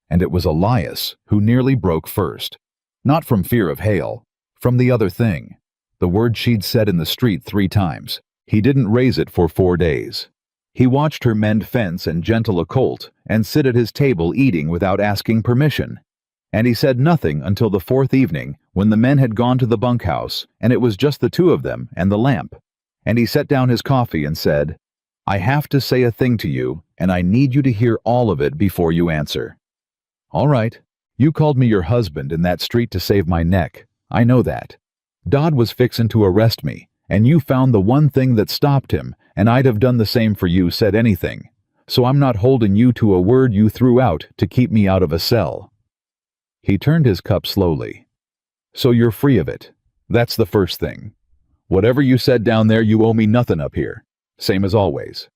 and it was Elias who nearly broke first. Not from fear of Hale, from the other thing, the word she'd said in the street 3 times. He didn't raise it for 4 days. He watched her mend fence and gentle a colt and sit at his table eating without asking permission. And he said nothing until the 4th evening, when the men had gone to the bunkhouse and it was just the 2 of them and the lamp. And he set down his coffee and said, "I have to say a thing to you, and I need you to hear all of it before you answer." "All right. You called me your husband in that street to save my neck. I know that. Dodd was fixin' to arrest me, and you found the one thing that stopped him, and I'd have done the same for you, said anything. So I'm not holding you to a word you threw out to keep me out of a cell." He turned his cup slowly. "So you're free of it. That's the first thing. Whatever you said down there, you owe me nothing up here. Same as always."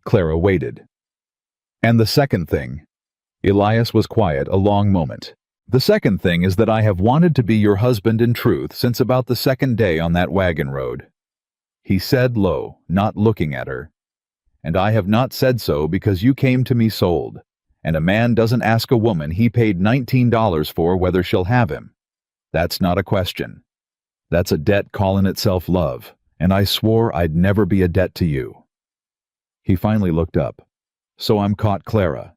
Clara waited. "And the second thing?" Elias was quiet a long moment. "The second thing is that I have wanted to be your husband in truth since about the 2nd day on that wagon road." He said low, not looking at her, "And I have not said so because you came to me sold, and a man doesn't ask a woman he paid $19 for whether she'll have him. That's not a question. That's a debt callin' itself love, and I swore I'd never be a debt to you." He finally looked up. "So I'm caught, Clara.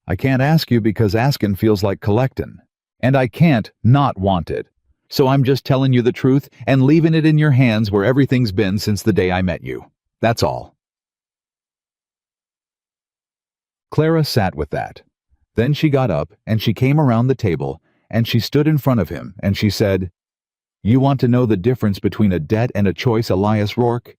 I can't ask you because askin' feels like collectin'. And I can't not want it. So I'm just telling you the truth and leaving it in your hands where everything's been since the day I met you. That's all." Clara sat with that. Then she got up and she came around the table and she stood in front of him and she said, "You want to know the difference between a debt and a choice, Elias Rourke?"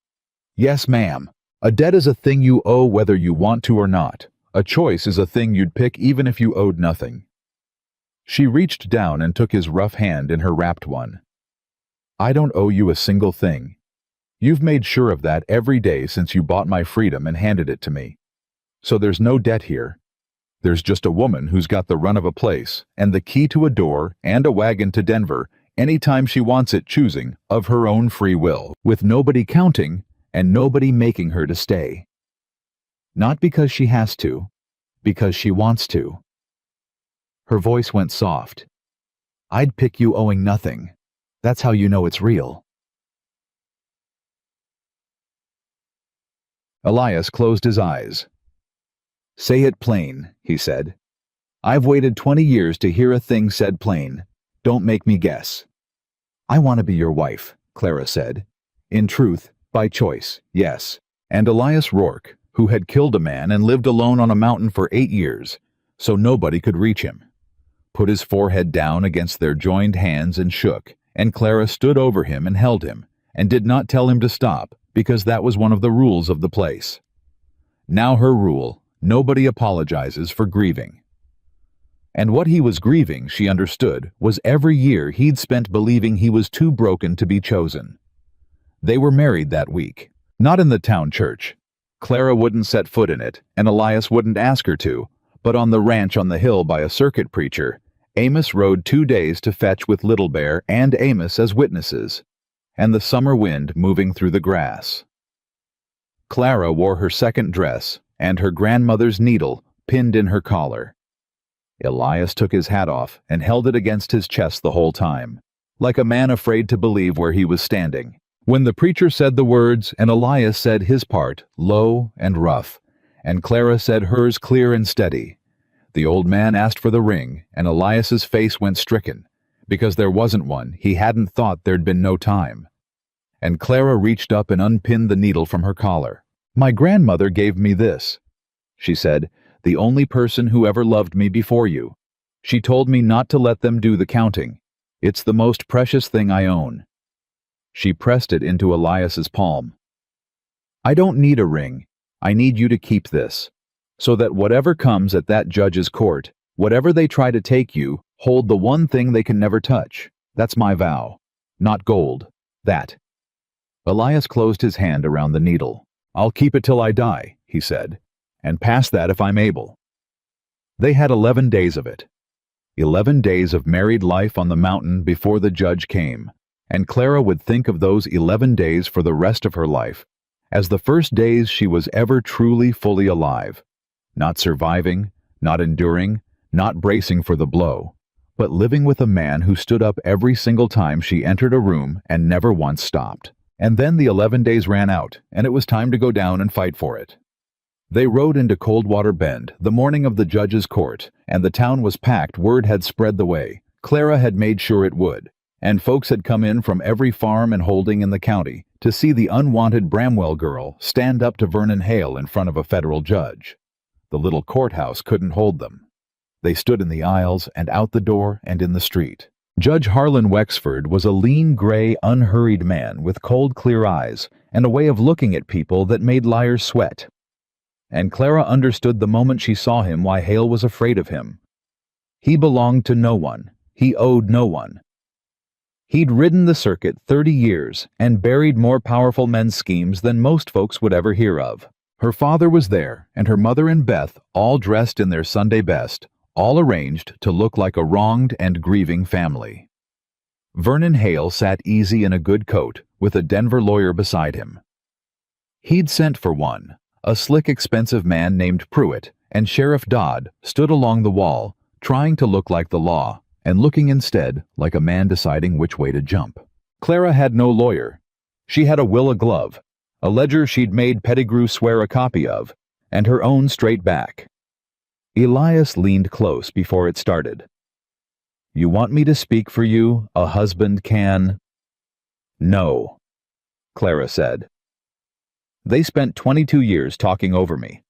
"Yes, ma'am. A debt is a thing you owe whether you want to or not. A choice is a thing you'd pick even if you owed nothing." She reached down and took his rough hand in her wrapped one. "I don't owe you a single thing. You've made sure of that every day since you bought my freedom and handed it to me. So there's no debt here. There's just a woman who's got the run of a place and the key to a door and a wagon to Denver anytime she wants it, choosing of her own free will, with nobody counting and nobody making her to stay. Not because she has to, because she wants to." Her voice went soft. "I'd pick you owing nothing. That's how you know it's real." Elias closed his eyes. "Say it plain," he said. "I've waited 20 years to hear a thing said plain. Don't make me guess." "I want to be your wife," Clara said. In truth, by choice, yes. And Elias Rourke, who had killed a man and lived alone on a mountain for 8 years, so nobody could reach him, put his forehead down against their joined hands and shook, and Clara stood over him and held him, and did not tell him to stop, because that was one of the rules of the place. Now her rule: nobody apologizes for grieving. And what he was grieving, she understood, was every year he'd spent believing he was too broken to be chosen. They were married that week, not in the town church. Clara wouldn't set foot in it, and Elias wouldn't ask her to, but on the ranch on the hill by a circuit preacher. Amos rode 2 days to fetch with Little Bear and Amos as witnesses, and the summer wind moving through the grass. Clara wore her second dress and her grandmother's needle pinned in her collar. Elias took his hat off and held it against his chest the whole time, like a man afraid to believe where he was standing. When the preacher said the words and Elias said his part, low and rough, and Clara said hers clear and steady, the old man asked for the ring, and Elias's face went stricken, because there wasn't one. He hadn't thought there'd been no time. And Clara reached up and unpinned the needle from her collar. "My grandmother gave me this," she said, "the only person who ever loved me before you. She told me not to let them do the counting. It's the most precious thing I own." She pressed it into Elias's palm. "I don't need a ring. I need you to keep this, so that whatever comes at that judge's court, whatever they try to take you, hold the one thing they can never touch. That's my vow. Not gold. That." Elias closed his hand around the needle. "I'll keep it till I die," he said, "and past that if I'm able." They had 11 days of it. 11 days of married life on the mountain before the judge came, and Clara would think of those 11 days for the rest of her life as the first days she was ever truly fully alive, not surviving, not enduring, not bracing for the blow, but living with a man who stood up every single time she entered a room and never once stopped. And then the 11 days ran out, and it was time to go down and fight for it. They rode into Coldwater Bend the morning of the judge's court, and the town was packed. Word had spread the way. Clara had made sure it would, and folks had come in from every farm and holding in the county to see the unwanted Bramwell girl stand up to Vernon Hale in front of a federal judge. The little courthouse couldn't hold them. They stood in the aisles and out the door and in the street. Judge Harlan Wexford was a lean, gray, unhurried man with cold, clear eyes and a way of looking at people that made liars sweat. And Clara understood the moment she saw him why Hale was afraid of him. He belonged to no one. He owed no one. He'd ridden the circuit 30 years and buried more powerful men's schemes than most folks would ever hear of. Her father was there, and her mother and Beth, all dressed in their Sunday best, all arranged to look like a wronged and grieving family. Vernon Hale sat easy in a good coat, with a Denver lawyer beside him. He'd sent for one, a slick, expensive man named Pruitt, and Sheriff Dodd stood along the wall, trying to look like the law, and looking instead like a man deciding which way to jump. Clara had no lawyer. She had a Willa glove, a ledger she'd made Pettigrew swear a copy of, and her own straight back. Elias leaned close before it started. "You want me to speak for you? A husband can?" "No," Clara said. "They spent 22 years talking over me.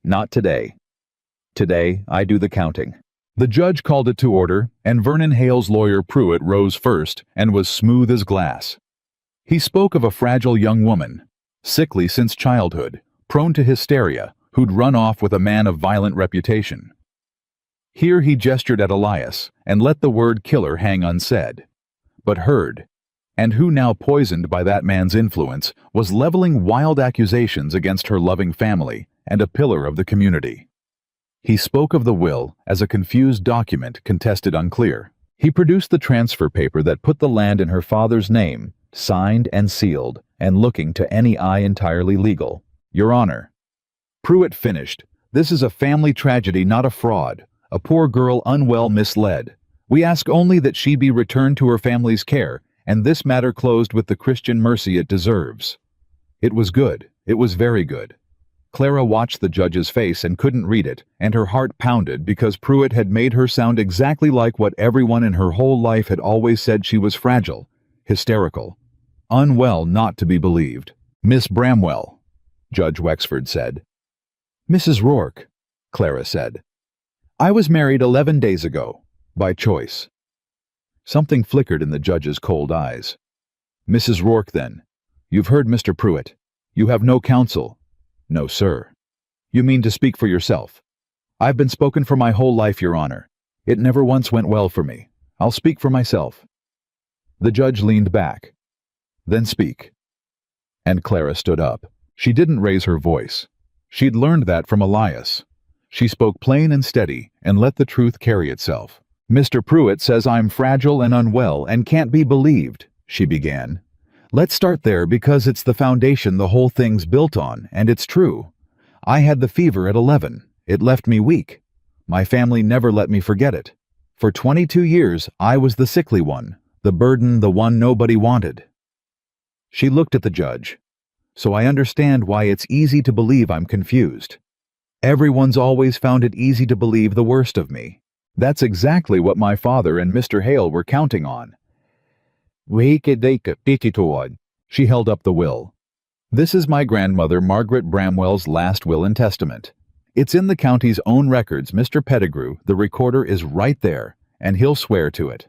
Not today. Today, I do the counting." The judge called it to order, and Vernon Hale's lawyer Pruitt rose first and was smooth as glass. He spoke of a fragile young woman, sickly since childhood, prone to hysteria, who'd run off with a man of violent reputation. Here he gestured at Elias and let the word killer hang unsaid. But Heard, and who now poisoned by that man's influence, was leveling wild accusations against her loving family and a pillar of the community. He spoke of the will as a confused document contested unclear. He produced the transfer paper that put the land in her father's name, signed and sealed, and looking to any eye entirely legal. "Your Honor," Pruitt finished, "this is a family tragedy, not a fraud. A poor girl unwell misled. We ask only that she be returned to her family's care, and this matter closed with the Christian mercy it deserves." It was good. It was very good. Clara watched the judge's face and couldn't read it, and her heart pounded because Pruitt had made her sound exactly like what everyone in her whole life had always said: she was fragile, hysterical, unwell, not to be believed. "Miss Bramwell," Judge Wexford said. "Mrs. Rourke," Clara said. "I was married 11 days ago, by choice." Something flickered in the judge's cold eyes. "Mrs. Rourke, then. You've heard Mr. Pruitt. You have no counsel." "No, sir." "You mean to speak for yourself?" "I've been spoken for my whole life, Your Honor. It never once went well for me. I'll speak for myself." The judge leaned back. "Then speak." And Clara stood up. She didn't raise her voice. She'd learned that from Elias. She spoke plain and steady and let the truth carry itself. "Mr. Pruitt says I'm fragile and unwell and can't be believed," she began. "Let's start there because it's the foundation the whole thing's built on, and it's true. I had the fever at 11. It left me weak. My family never let me forget it. For 22 years, I was the sickly one, the burden, the one nobody wanted." She looked at the judge. "So I understand why it's easy to believe I'm confused. Everyone's always found it easy to believe the worst of me. That's exactly what my father and Mr. Hale were counting on." She held up the will. "This is my grandmother Margaret Bramwell's last will and testament. It's in the county's own records. Mr. Pettigrew, the recorder, is right there, and he'll swear to it.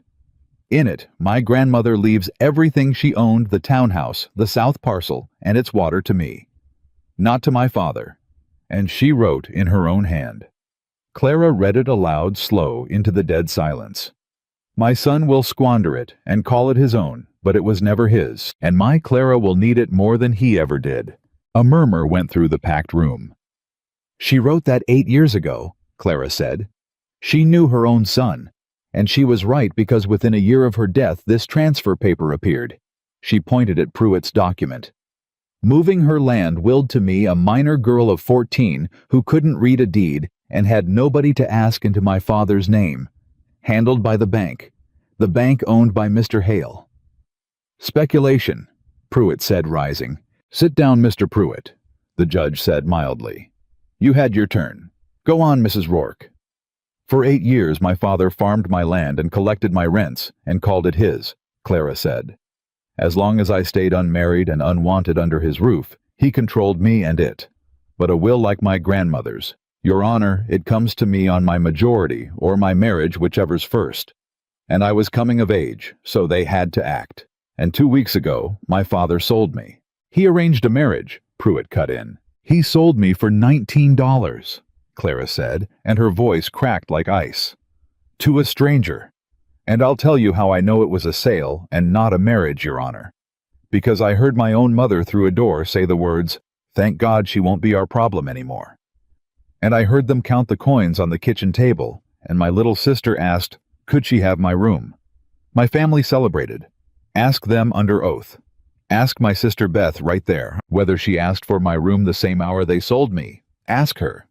In it, my grandmother leaves everything she owned, the townhouse, the south parcel, and its water, to me, not to my father. And she wrote in her own hand." Clara read it aloud, slow, into the dead silence. "My son will squander it and call it his own, but it was never his, and my Clara will need it more than he ever did." A murmur went through the packed room. "She wrote that 8 years ago," Clara said. "She knew her own son, and she was right because within a year of her death this transfer paper appeared." She pointed at Pruitt's document. "Moving her land willed to me a minor girl of 14 who couldn't read a deed and had nobody to ask into my father's name. Handled by the bank owned by Mr. Hale." "Speculation," Pruitt said, rising. "Sit down, Mr. Pruitt," the judge said mildly. "You had your turn. Go on, Mrs. Rourke." "For 8 years my father farmed my land and collected my rents and called it his," Clara said. "As long as I stayed unmarried and unwanted under his roof, he controlled me and it. But a will like my grandmother's, Your Honor, it comes to me on my majority or my marriage, whichever's first. And I was coming of age, so they had to act. And 2 weeks ago, my father sold me." "He arranged a marriage," Pruitt cut in. "He sold me for $19, Clara said, and her voice cracked like ice. "To a stranger. And I'll tell you how I know it was a sale and not a marriage, Your Honor. Because I heard my own mother through a door say the words, 'Thank God she won't be our problem anymore.' And I heard them count the coins on the kitchen table, and my little sister asked, could she have my room? My family celebrated. Ask them under oath. Ask my sister Beth right there whether she asked for my room the same hour they sold me. Ask her."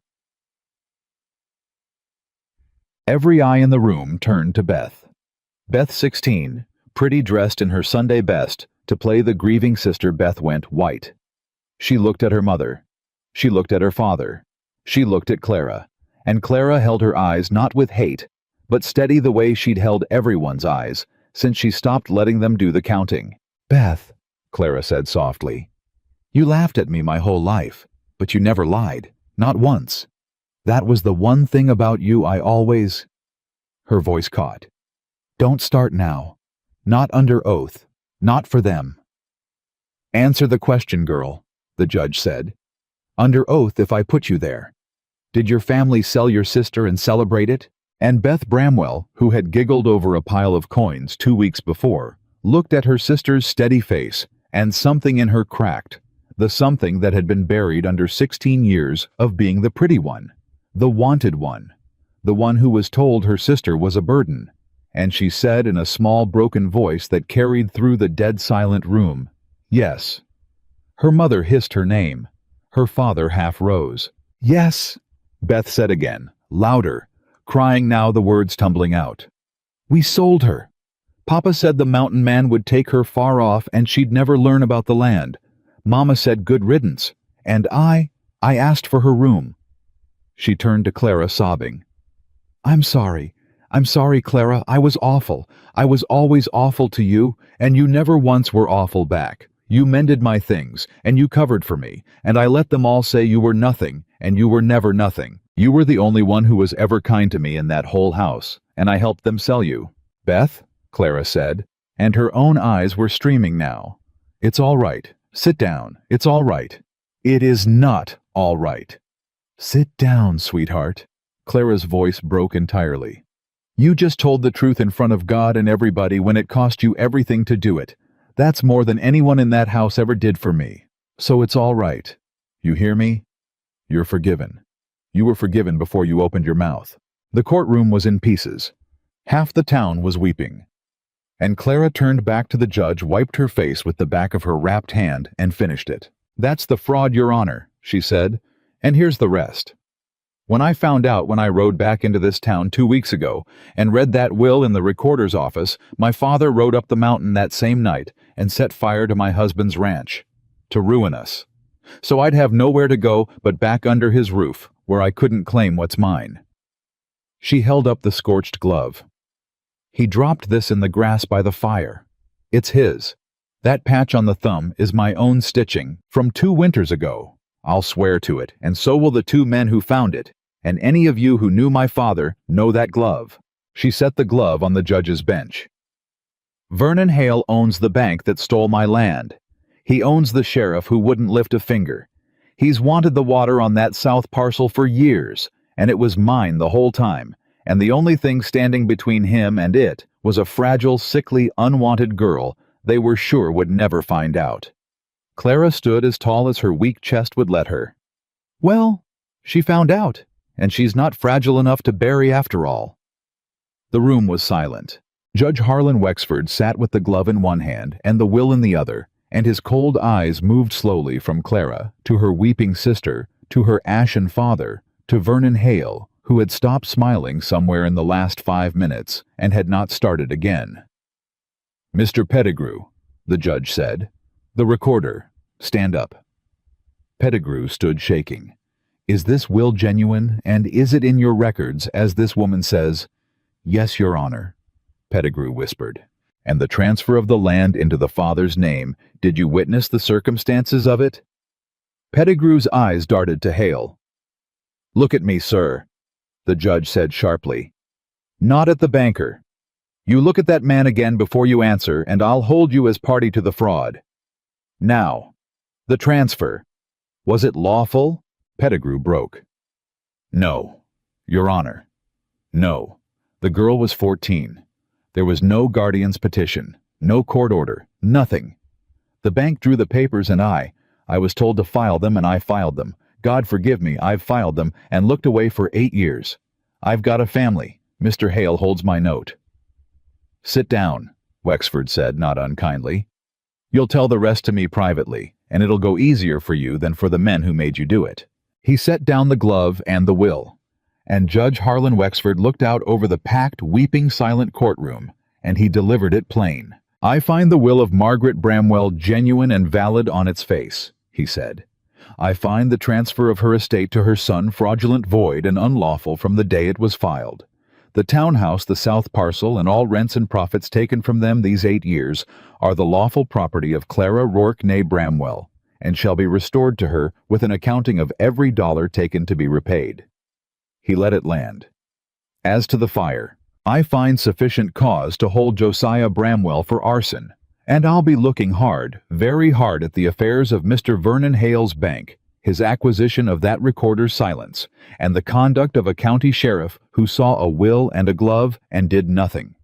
Every eye in the room turned to Beth. Beth, 16, pretty, dressed in her Sunday best. To play the grieving sister, Beth went white. She looked at her mother. She looked at her father. She looked at Clara. And Clara held her eyes not with hate, but steady the way she'd held everyone's eyes since she stopped letting them do the counting. "Beth," Clara said softly, "you laughed at me my whole life, but you never lied, not once. That was the one thing about you I always—" Her voice caught. "Don't start now. Not under oath. Not for them." "Answer the question, girl," the judge said. "Under oath if I put you there. Did your family sell your sister and celebrate it?" And Beth Bramwell, who had giggled over a pile of coins 2 weeks before, looked at her sister's steady face, and something in her cracked, the something that had been buried under 16 years of being the pretty one, the wanted one, the one who was told her sister was a burden. And she said in a small broken voice that carried through the dead silent room, "Yes." Her mother hissed her name. Her father half rose. "Yes," Beth said again, louder, crying now, the words tumbling out. "We sold her. Papa said the mountain man would take her far off and she'd never learn about the land. Mama said good riddance. And I asked for her room." She turned to Clara, sobbing. I'm sorry, Clara. I was awful. I was always awful to you, and you never once were awful back. You mended my things, and you covered for me, and I let them all say you were nothing, and you were never nothing. You were the only one who was ever kind to me in that whole house, and I helped them sell you." "Beth," Clara said, and her own eyes were streaming now. "It's all right. Sit down. It's all right." "It is not all right." "Sit down, sweetheart." Clara's voice broke entirely. "You just told the truth in front of God and everybody when it cost you everything to do it. That's more than anyone in that house ever did for me. So it's all right. You hear me? You're forgiven. You were forgiven before you opened your mouth." The courtroom was in pieces. Half the town was weeping. And Clara turned back to the judge, wiped her face with the back of her wrapped hand, and finished it. "That's the fraud, Your Honor," she said, "and here's the rest. When I found out when I rode back into this town 2 weeks ago and read that will in the recorder's office, my father rode up the mountain that same night and set fire to my husband's ranch, to ruin us. So I'd have nowhere to go but back under his roof, where I couldn't claim what's mine." She held up the scorched glove. "He dropped this in the grass by the fire. It's his. That patch on the thumb is my own stitching from 2 winters ago. I'll swear to it, and so will the 2 men who found it, and any of you who knew my father know that glove." She set the glove on the judge's bench. "Vernon Hale owns the bank that stole my land. He owns the sheriff who wouldn't lift a finger. He's wanted the water on that south parcel for years, and it was mine the whole time, and the only thing standing between him and it was a fragile, sickly, unwanted girl they were sure would never find out." Clara stood as tall as her weak chest would let her. "Well, she found out, and she's not fragile enough to bury after all." The room was silent. Judge Harlan Wexford sat with the glove in one hand and the will in the other, and his cold eyes moved slowly from Clara to her weeping sister, to her ashen father, to Vernon Hale, who had stopped smiling somewhere in the last 5 minutes and had not started again. "Mr. Pettigrew," the judge said, "the recorder, stand up." Pettigrew stood shaking. "Is this will genuine, and is it in your records, as this woman says?" "Yes, Your Honor," Pettigrew whispered. "And the transfer of the land into the father's name, did you witness the circumstances of it?" Pettigrew's eyes darted to Hale. "Look at me, sir," the judge said sharply. "Not at the banker. You look at that man again before you answer, and I'll hold you as party to the fraud. Now, the transfer. Was it lawful?" Pettigrew broke. "No, Your Honor. No. The girl was 14. There was no guardian's petition, no court order, nothing. The bank drew the papers and I was told to file them and I filed them. God forgive me, I've filed them and looked away for 8 years. I've got a family. Mr. Hale holds my note." "Sit down," Wexford said, not unkindly. "You'll tell the rest to me privately, and it'll go easier for you than for the men who made you do it." He set down the glove and the will, and Judge Harlan Wexford looked out over the packed, weeping, silent courtroom, and he delivered it plain. "I find the will of Margaret Bramwell genuine and valid on its face," he said. I find the transfer of her estate to her son fraudulent, void, and unlawful from the day it was filed. The townhouse, the south parcel, and all rents and profits taken from them these 8 years are the lawful property of Clara Rourke née Bramwell, and shall be restored to her with an accounting of every dollar taken to be repaid. He let it land. As to the fire, I find sufficient cause to hold Josiah Bramwell for arson, and I'll be looking hard, very hard at the affairs of Mr. Vernon Hale's bank, his acquisition of that recorder's silence, and the conduct of a county sheriff who saw a will and a glove and did nothing.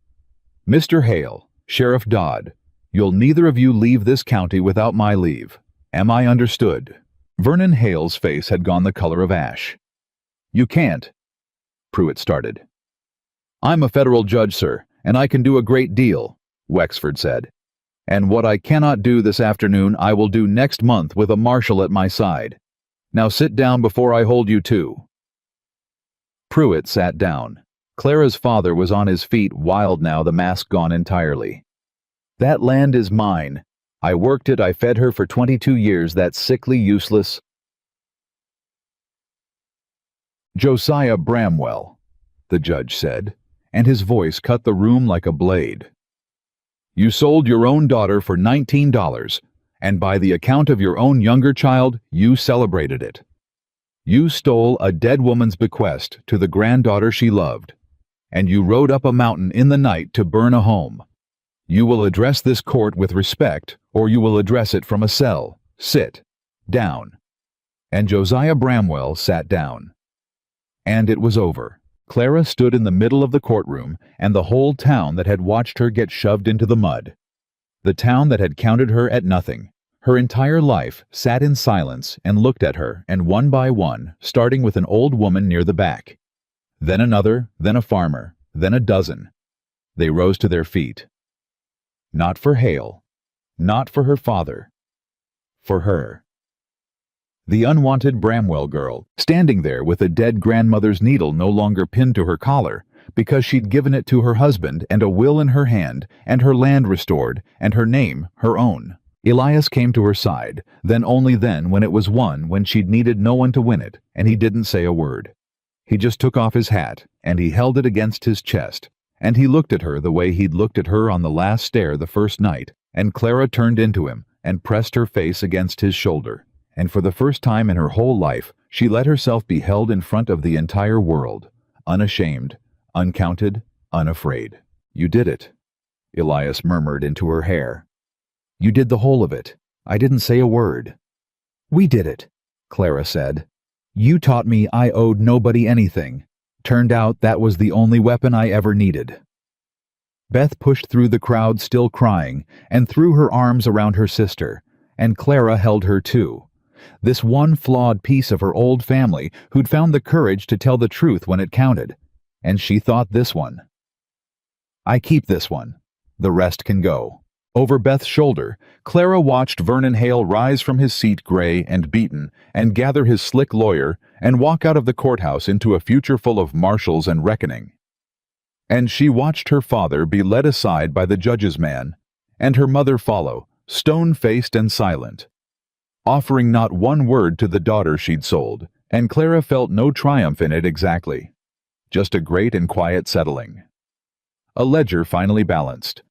Mr. Hale, Sheriff Dodd, you'll neither of you leave this county without my leave. Am I understood?" Vernon Hale's face had gone the color of ash. "You can't," Pruitt started. "I'm a federal judge, sir, and I can do a great deal," Wexford said. "And what I cannot do this afternoon I will do next month with a marshal at my side. Now sit down before I hold you to." Pruitt sat down. Clara's father was on his feet, wild now, the mask gone entirely. "That land is mine. I worked it, I fed her for 22 years, that sickly, useless—" "Josiah Bramwell," the judge said, and his voice cut the room like a blade. "You sold your own daughter for $19, and by the account of your own younger child, you celebrated it. You stole a dead woman's bequest to the granddaughter she loved, and you rode up a mountain in the night to burn a home. You will address this court with respect, or you will address it from a cell. Sit down." And Josiah Bramwell sat down. And it was over. Clara stood in the middle of the courtroom, and the whole town that had watched her get shoved into the mud. The town that had counted her at nothing. Her entire life sat in silence and looked at her, and one by one, starting with an old woman near the back. Then another, then a farmer, then a dozen. They rose to their feet. Not for Hale, not for her father, for her. The unwanted Bramwell girl, standing there with a dead grandmother's needle no longer pinned to her collar, because she'd given it to her husband, and a will in her hand, and her land restored, and her name her own. Elias came to her side, then only then when it was won, when she'd needed no one to win it, and he didn't say a word. He just took off his hat, and he held it against his chest, and he looked at her the way he'd looked at her on the last stair the first night, and Clara turned into him and pressed her face against his shoulder. And for the first time in her whole life, she let herself be held in front of the entire world, unashamed, uncounted, unafraid. "You did it," Elias murmured into her hair. "You did the whole of it. I didn't say a word." "We did it," Clara said. "You taught me I owed nobody anything. Turned out that was the only weapon I ever needed." Beth pushed through the crowd still crying and threw her arms around her sister, and Clara held her too. This one flawed piece of her old family who'd found the courage to tell the truth when it counted. And she thought this one. "I keep this one. The rest can go." Over Beth's shoulder, Clara watched Vernon Hale rise from his seat, gray and beaten, and gather his slick lawyer and walk out of the courthouse into a future full of marshals and reckoning. And she watched her father be led aside by the judge's man, and her mother follow, stone-faced and silent, offering not one word to the daughter she'd sold, and Clara felt no triumph in it exactly. Just a great and quiet settling. A ledger finally balanced.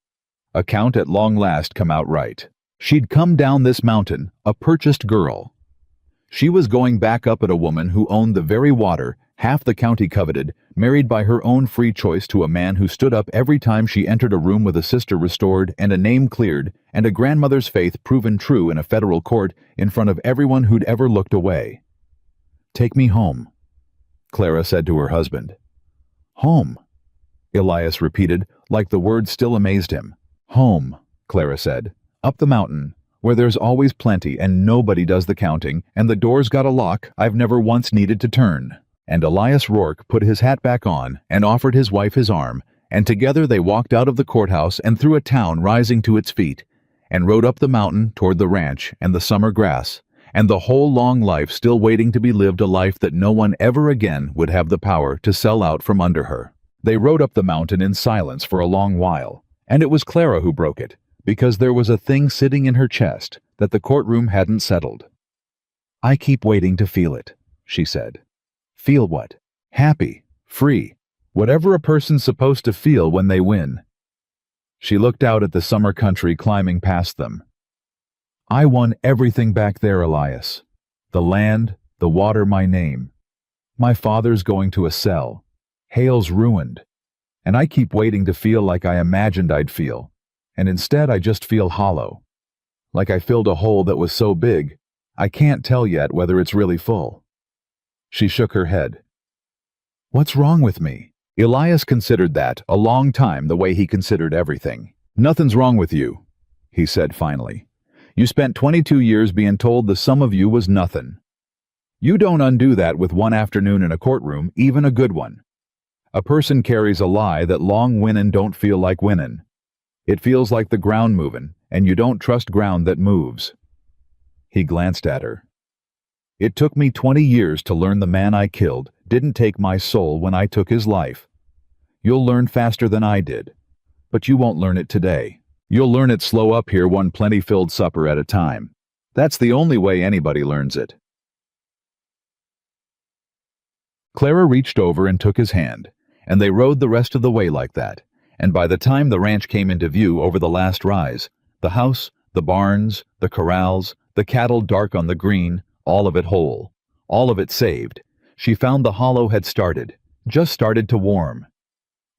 Account at long last come out right. She'd come down this mountain, a purchased girl. She was going back up at a woman who owned the very water half the county coveted, married by her own free choice to a man who stood up every time she entered a room with a sister restored and a name cleared and a grandmother's faith proven true in a federal court in front of everyone who'd ever looked away. "Take me home," Clara said to her husband. "Home," Elias repeated, like the word still amazed him. "Home," Clara said. "Up the mountain, where there's always plenty and nobody does the counting, and the door's got a lock I've never once needed to turn." And Elias Rourke put his hat back on and offered his wife his arm, and together they walked out of the courthouse and through a town rising to its feet, and rode up the mountain toward the ranch and the summer grass, and the whole long life still waiting to be lived, a life that no one ever again would have the power to sell out from under her. They rode up the mountain in silence for a long while, and it was Clara who broke it, because there was a thing sitting in her chest that the courtroom hadn't settled. I keep waiting to feel it, she said. Feel what? Happy, free, whatever a person's supposed to feel when they win. She looked out at the summer country climbing past them. I won everything back there, Elias. The land, the water, my name. My father's going to a cell. Hale's ruined. And I keep waiting to feel like I imagined I'd feel. And instead I just feel hollow. Like I filled a hole that was so big, I can't tell yet whether it's really full. She shook her head. What's wrong with me? Elias considered that a long time the way he considered everything. Nothing's wrong with you, he said finally. You spent 22 years being told the sum of you was nothing. You don't undo that with one afternoon in a courtroom, even a good one. A person carries a lie that long winnin' don't feel like winnin'. It feels like the ground movin', and you don't trust ground that moves. He glanced at her. It took me 20 years to learn the man I killed didn't take my soul when I took his life. You'll learn faster than I did, but you won't learn it today. You'll learn it slow up here, one plenty-filled supper at a time. That's the only way anybody learns it. Clara reached over and took his hand, and they rode the rest of the way like that, and by the time the ranch came into view over the last rise, the house, the barns, the corrals, the cattle dark on the green, all of it whole, all of it saved, she found the hollow had just started to warm.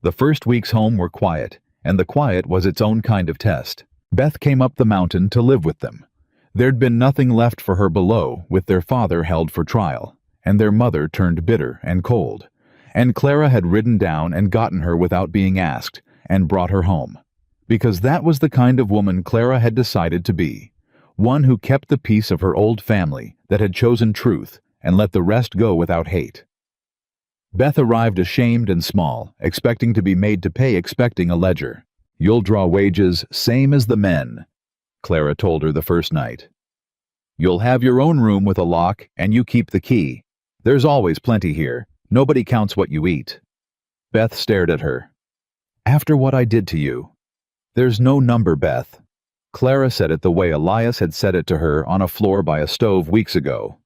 The first weeks home were quiet, and the quiet was its own kind of test. Beth came up the mountain to live with them. There'd been nothing left for her below, with their father held for trial, and their mother turned bitter and cold. And Clara had ridden down and gotten her without being asked, and brought her home. Because that was the kind of woman Clara had decided to be. One who kept the peace of her old family, that had chosen truth, and let the rest go without hate. Beth arrived ashamed and small, expecting to be made to pay, expecting a ledger. You'll draw wages same as the men, Clara told her the first night. You'll have your own room with a lock, and you keep the key. There's always plenty here. Nobody counts what you eat. Beth stared at her. After what I did to you. There's no number, Beth. Clara said it the way Elias had said it to her on a floor by a stove weeks ago.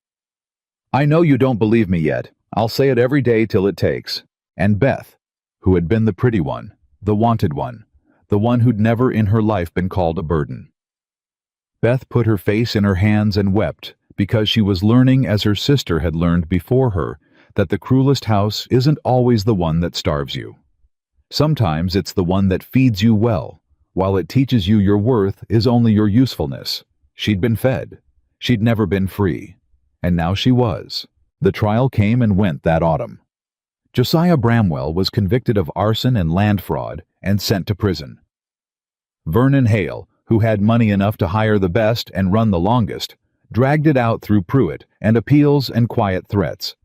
I know you don't believe me yet. I'll say it every day till it takes. And Beth, who had been the pretty one, the wanted one, the one who'd never in her life been called a burden. Beth put her face in her hands and wept, because she was learning, as her sister had learned before her, that the cruelest house isn't always the one that starves you. Sometimes it's the one that feeds you well, while it teaches you your worth is only your usefulness. She'd been fed. She'd never been free. And now she was. The trial came and went that autumn. Josiah Bramwell was convicted of arson and land fraud and sent to prison. Vernon Hale, who had money enough to hire the best and run the longest, dragged it out through Pruitt and appeals and quiet threats.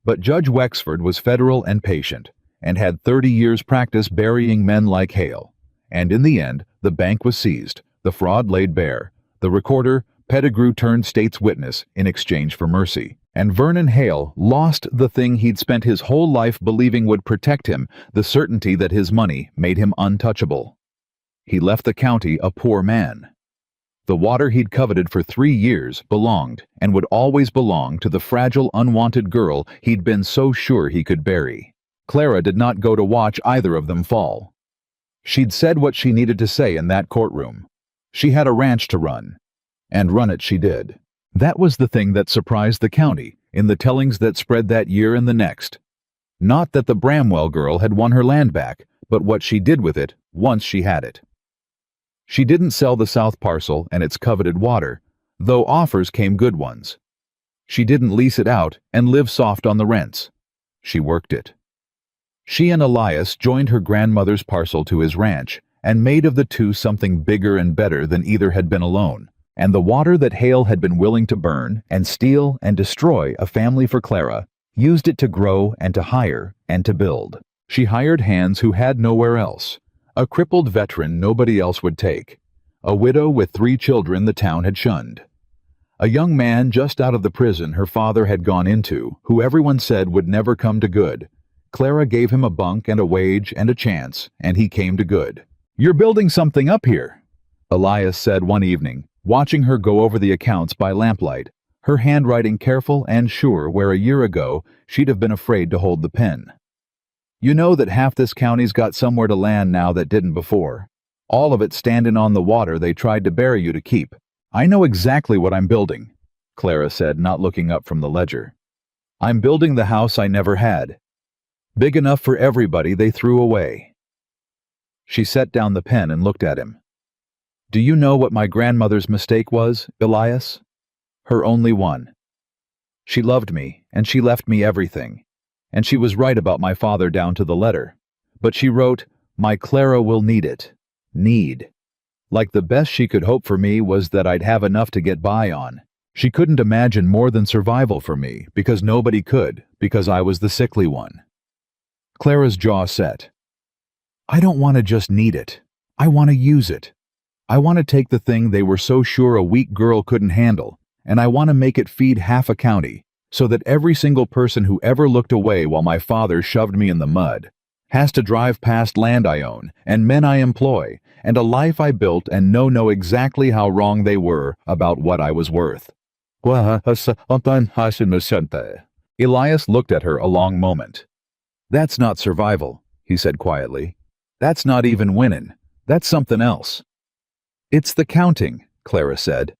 But Judge Wexford was federal and patient, and had 30 years' practice burying men like Hale. And in the end, the bank was seized, the fraud laid bare, the recorder, Pettigrew turned state's witness in exchange for mercy, and Vernon Hale lost the thing he'd spent his whole life believing would protect him, the certainty that his money made him untouchable. He left the county a poor man. The water he'd coveted for 3 years belonged, and would always belong, to the fragile, unwanted girl he'd been so sure he could bury. Clara did not go to watch either of them fall. She'd said what she needed to say in that courtroom. She had a ranch to run, and run it she did. That was the thing that surprised the county in the tellings that spread that year and the next. Not that the Bramwell girl had won her land back, but what she did with it once she had it. She didn't sell the south parcel and its coveted water, though offers came good ones. She didn't lease it out and live soft on the rents. She worked it. She and Elias joined her grandmother's parcel to his ranch and made of the two something bigger and better than either had been alone. And the water that Hale had been willing to burn and steal and destroy a family for Clara, used it to grow and to hire and to build. She hired hands who had nowhere else. A crippled veteran nobody else would take. A widow with 3 children the town had shunned. A young man just out of the prison her father had gone into, who everyone said would never come to good. Clara gave him a bunk and a wage and a chance, and he came to good. "You're building something up here," Elias said one evening, watching her go over the accounts by lamplight, her handwriting careful and sure where a year ago she'd have been afraid to hold the pen. "You know that half this county's got somewhere to land now that didn't before. All of it standing on the water they tried to bury you to keep. I know exactly what I'm building," Clara said, not looking up from the ledger. "I'm building the house I never had. Big enough for everybody they threw away." She set down the pen and looked at him. "Do you know what my grandmother's mistake was, Elias? Her only one. She loved me, and she left me everything. And she was right about my father down to the letter. But she wrote, 'My Clara will need it.' Need. Like the best she could hope for me was that I'd have enough to get by on. She couldn't imagine more than survival for me, because nobody could, because I was the sickly one." Clara's jaw set. "I don't want to just need it. I want to use it. I want to take the thing they were so sure a weak girl couldn't handle, and I want to make it feed half a county, so that every single person who ever looked away while my father shoved me in the mud has to drive past land I own, and men I employ, and a life I built and know exactly how wrong they were about what I was worth." Elias looked at her a long moment. "That's not survival," he said quietly. "That's not even winning. That's something else." "It's the counting," Clara said.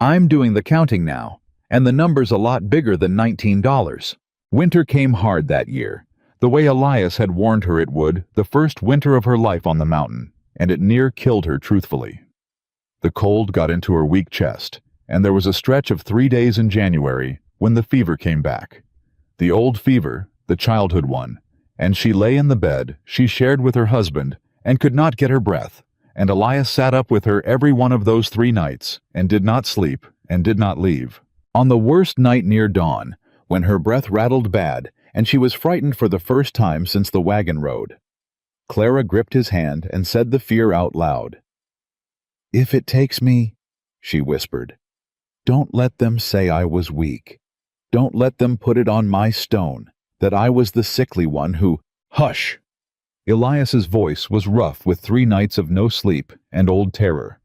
"I'm doing the counting now, and the number's a lot bigger than $19. Winter came hard that year, the way Elias had warned her it would, the first winter of her life on the mountain, and it near killed her truthfully. The cold got into her weak chest, and there was a stretch of 3 days in January when the fever came back. The old fever, the childhood one, and she lay in the bed she shared with her husband and could not get her breath, and Elias sat up with her every one of those 3 nights and did not sleep and did not leave. On the worst night near dawn, when her breath rattled bad and she was frightened for the first time since the wagon road, Clara gripped his hand and said the fear out loud. "If it takes me," she whispered, "don't let them say I was weak. Don't let them put it on my stone, that I was the sickly one who—" "Hush!" Elias's voice was rough with 3 nights of no sleep and old terror.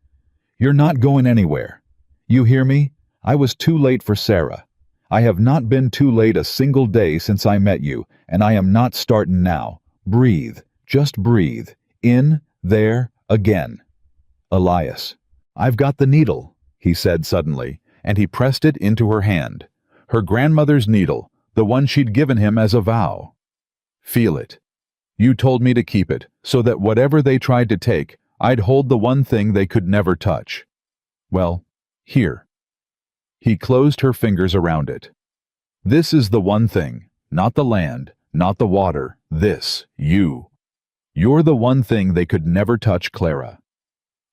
"You're not going anywhere. You hear me? I was too late for Sarah. I have not been too late a single day since I met you, and I am not starting now. Breathe. Just breathe. In, there, again." "Elias, I've got the needle," he said suddenly, and he pressed it into her hand. Her grandmother's needle, the one she'd given him as a vow. "Feel it. You told me to keep it, so that whatever they tried to take, I'd hold the one thing they could never touch. Well, here." He closed her fingers around it. "This is the one thing, not the land, not the water, this, you. You're the one thing they could never touch, Clara.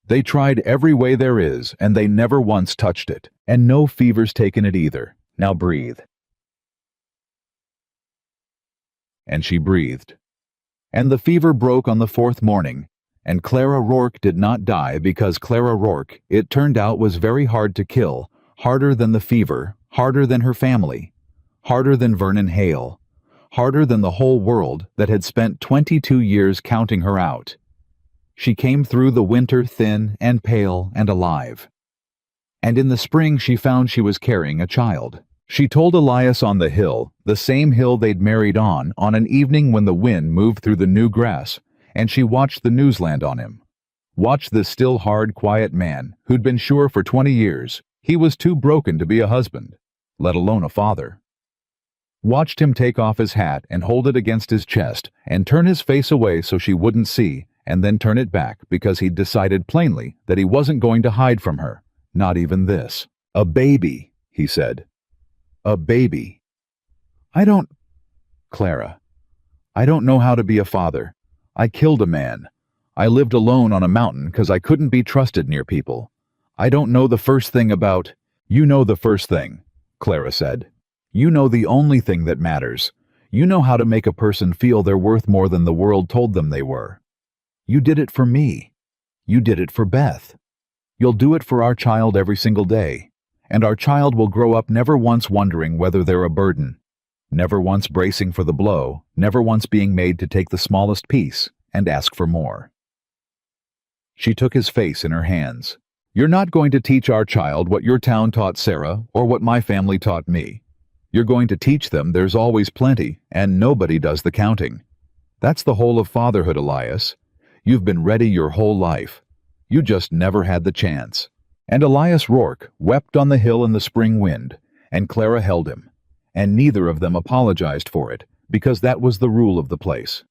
They tried every way there is, and they never once touched it, and no fever's taken it either. Now breathe." And she breathed. And the fever broke on the 4th morning, and Clara Rourke did not die because Clara Rourke, it turned out, was very hard to kill, harder than the fever, harder than her family, harder than Vernon Hale, harder than the whole world that had spent 22 years counting her out. She came through the winter thin and pale and alive. And in the spring she found she was carrying a child. She told Elias on the hill, the same hill they'd married on an evening when the wind moved through the new grass, and she watched the news land on him. Watched this still hard, quiet man who'd been sure for 20 years he was too broken to be a husband, let alone a father. Watched him take off his hat and hold it against his chest and turn his face away so she wouldn't see, and then turn it back because he'd decided plainly that he wasn't going to hide from her, not even this. "A baby," he said. "A baby. Clara, I don't know how to be a father. I killed a man. I lived alone on a mountain because I couldn't be trusted near people. I don't know the first thing about—" "You know the first thing," Clara said. "You know the only thing that matters. You know how to make a person feel they're worth more than the world told them they were. You did it for me. You did it for Beth. You'll do it for our child every single day. And our child will grow up never once wondering whether they're a burden, never once bracing for the blow, never once being made to take the smallest piece and ask for more." She took his face in her hands. You're not going to teach our child what your town taught Sarah or what my family taught me. You're going to teach them there's always plenty and nobody does the counting. That's the whole of fatherhood, Elias. You've been ready your whole life. You just never had the chance." And Elias Rourke wept on the hill in the spring wind, and Clara held him, and neither of them apologized for it, because that was the rule of the place.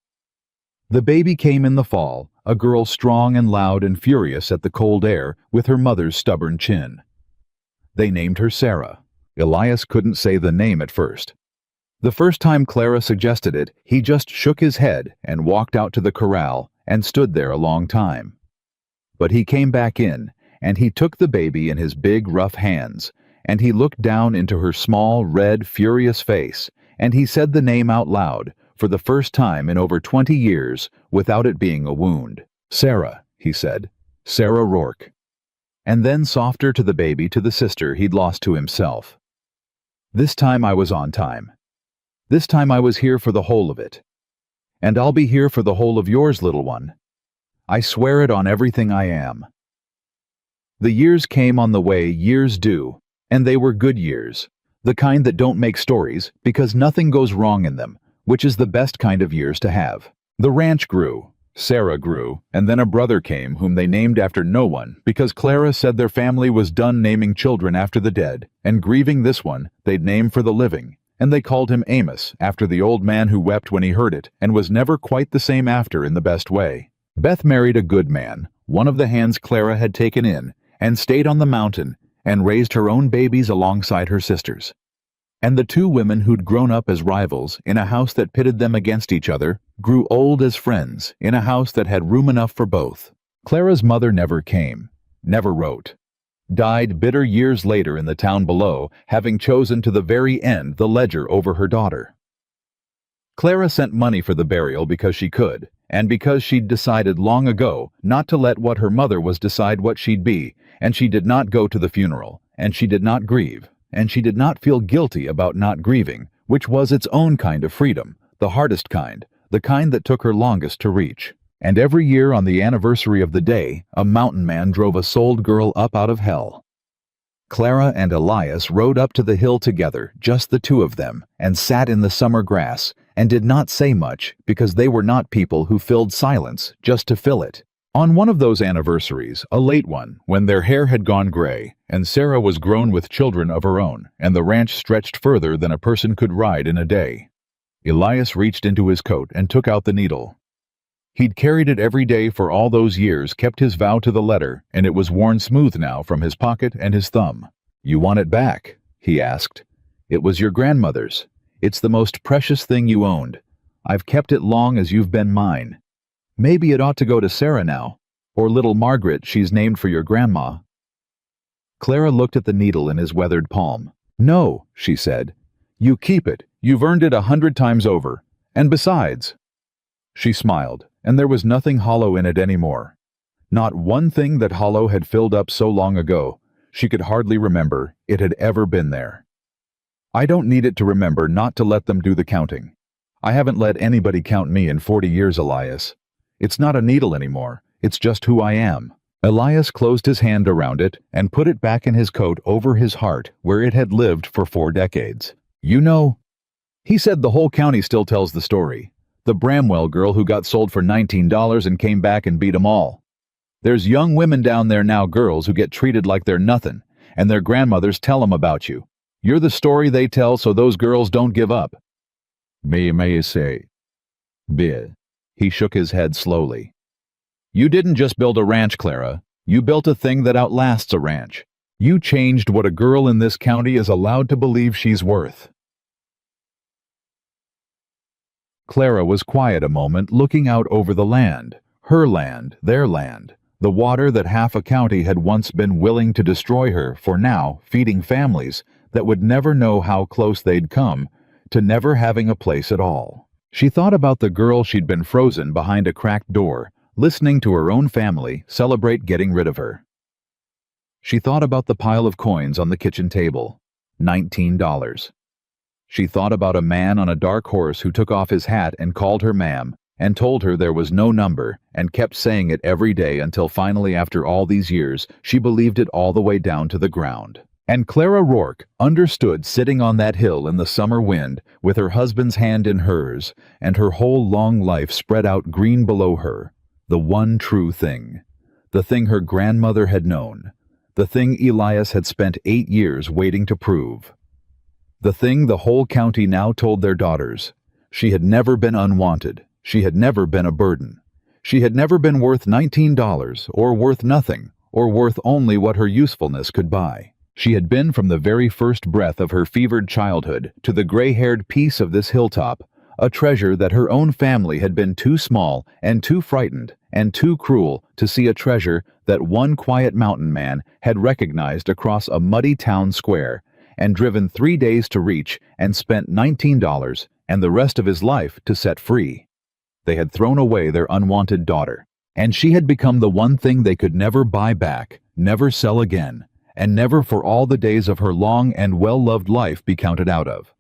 The baby came in the fall, a girl strong and loud and furious at the cold air, with her mother's stubborn chin. They named her Sarah. Elias couldn't say the name at first. The first time Clara suggested it, he just shook his head and walked out to the corral and stood there a long time. But he came back in, and he took the baby in his big, rough hands, and he looked down into her small, red, furious face, and he said the name out loud, for the first time in over 20 years, without it being a wound. "Sarah," he said. "Sarah Rourke." And then softer to the baby, to the sister he'd lost to himself. "This time I was on time. This time I was here for the whole of it. And I'll be here for the whole of yours, little one. I swear it on everything I am." The years came on the way years do, and they were good years, the kind that don't make stories because nothing goes wrong in them, which is the best kind of years to have. The ranch grew, Sarah grew, and then a brother came whom they named after no one because Clara said their family was done naming children after the dead, and grieving this one they'd name for the living, and they called him Amos after the old man who wept when he heard it and was never quite the same after in the best way. Beth married a good man, one of the hands Clara had taken in, and stayed on the mountain and raised her own babies alongside her sisters. And the two women who'd grown up as rivals in a house that pitted them against each other grew old as friends in a house that had room enough for both. Clara's mother never came, never wrote. Died bitter years later in the town below, having chosen to the very end the ledger over her daughter. Clara sent money for the burial because she could, and because she'd decided long ago not to let what her mother was decide what she'd be, and she did not go to the funeral, and she did not grieve, and she did not feel guilty about not grieving, which was its own kind of freedom, the hardest kind, the kind that took her longest to reach. And every year on the anniversary of the day, a mountain man drove a souled girl up out of hell. Clara and Elias rode up to the hill together, just the two of them, and sat in the summer grass, and did not say much because they were not people who filled silence just to fill it. On one of those anniversaries, a late one, when their hair had gone gray, and Sarah was grown with children of her own, and the ranch stretched further than a person could ride in a day, Elias reached into his coat and took out the needle. He'd carried it every day for all those years, kept his vow to the letter, and it was worn smooth now from his pocket and his thumb. "You want it back?" he asked. "It was your grandmother's. It's the most precious thing you owned. I've kept it long as you've been mine. Maybe it ought to go to Sarah now, or little Margaret she's named for your grandma." Clara looked at the needle in his weathered palm. "No," she said. "You keep it. You've earned it 100 times over. And besides—" She smiled, and there was nothing hollow in it anymore. Not one thing that hollow had filled up so long ago. She could hardly remember it had ever been there. "I don't need it to remember not to let them do the counting. I haven't let anybody count me in 40 years, Elias. It's not a needle anymore. It's just who I am." Elias closed his hand around it and put it back in his coat over his heart where it had lived for 4 decades. "You know," he said, "the whole county still tells the story. The Bramwell girl who got sold for $19 and came back and beat 'em all. There's young women down there now, girls who get treated like they're nothing, and their grandmothers tell 'em about you. You're the story they tell so those girls don't give up." May you say, "Bid." He shook his head slowly. "You didn't just build a ranch, Clara. You built a thing that outlasts a ranch. You changed what a girl in this county is allowed to believe she's worth." Clara was quiet a moment, looking out over the land, her land, their land, the water that half a county had once been willing to destroy her for now feeding families that would never know how close they'd come to never having a place at all. She thought about the girl she'd been frozen behind a cracked door, listening to her own family celebrate getting rid of her. She thought about the pile of coins on the kitchen table, $19. She thought about a man on a dark horse who took off his hat and called her ma'am and told her there was no number, and kept saying it every day until finally, after all these years, she believed it all the way down to the ground. And Clara Rourke understood, sitting on that hill in the summer wind, with her husband's hand in hers, and her whole long life spread out green below her, the one true thing. The thing her grandmother had known. The thing Elias had spent 8 years waiting to prove. The thing the whole county now told their daughters. She had never been unwanted. She had never been a burden. She had never been worth $19, or worth nothing, or worth only what her usefulness could buy. She had been, from the very first breath of her fevered childhood to the gray-haired peace of this hilltop, a treasure that her own family had been too small and too frightened and too cruel to see, a treasure that one quiet mountain man had recognized across a muddy town square and driven 3 days to reach, and spent $19 and the rest of his life to set free. They had thrown away their unwanted daughter, and she had become the one thing they could never buy back, never sell again, and never for all the days of her long and well-loved life be counted out of.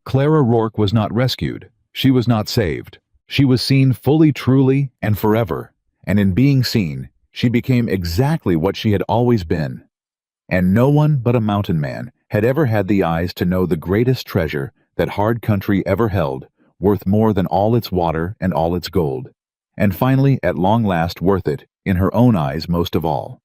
Clara Rourke was not rescued. She was not saved. She was seen fully, truly, and forever, and in being seen, she became exactly what she had always been. And no one but a mountain man had ever had the eyes to know the greatest treasure that hard country ever held, worth more than all its water and all its gold, and finally, at long last, worth it, in her own eyes most of all.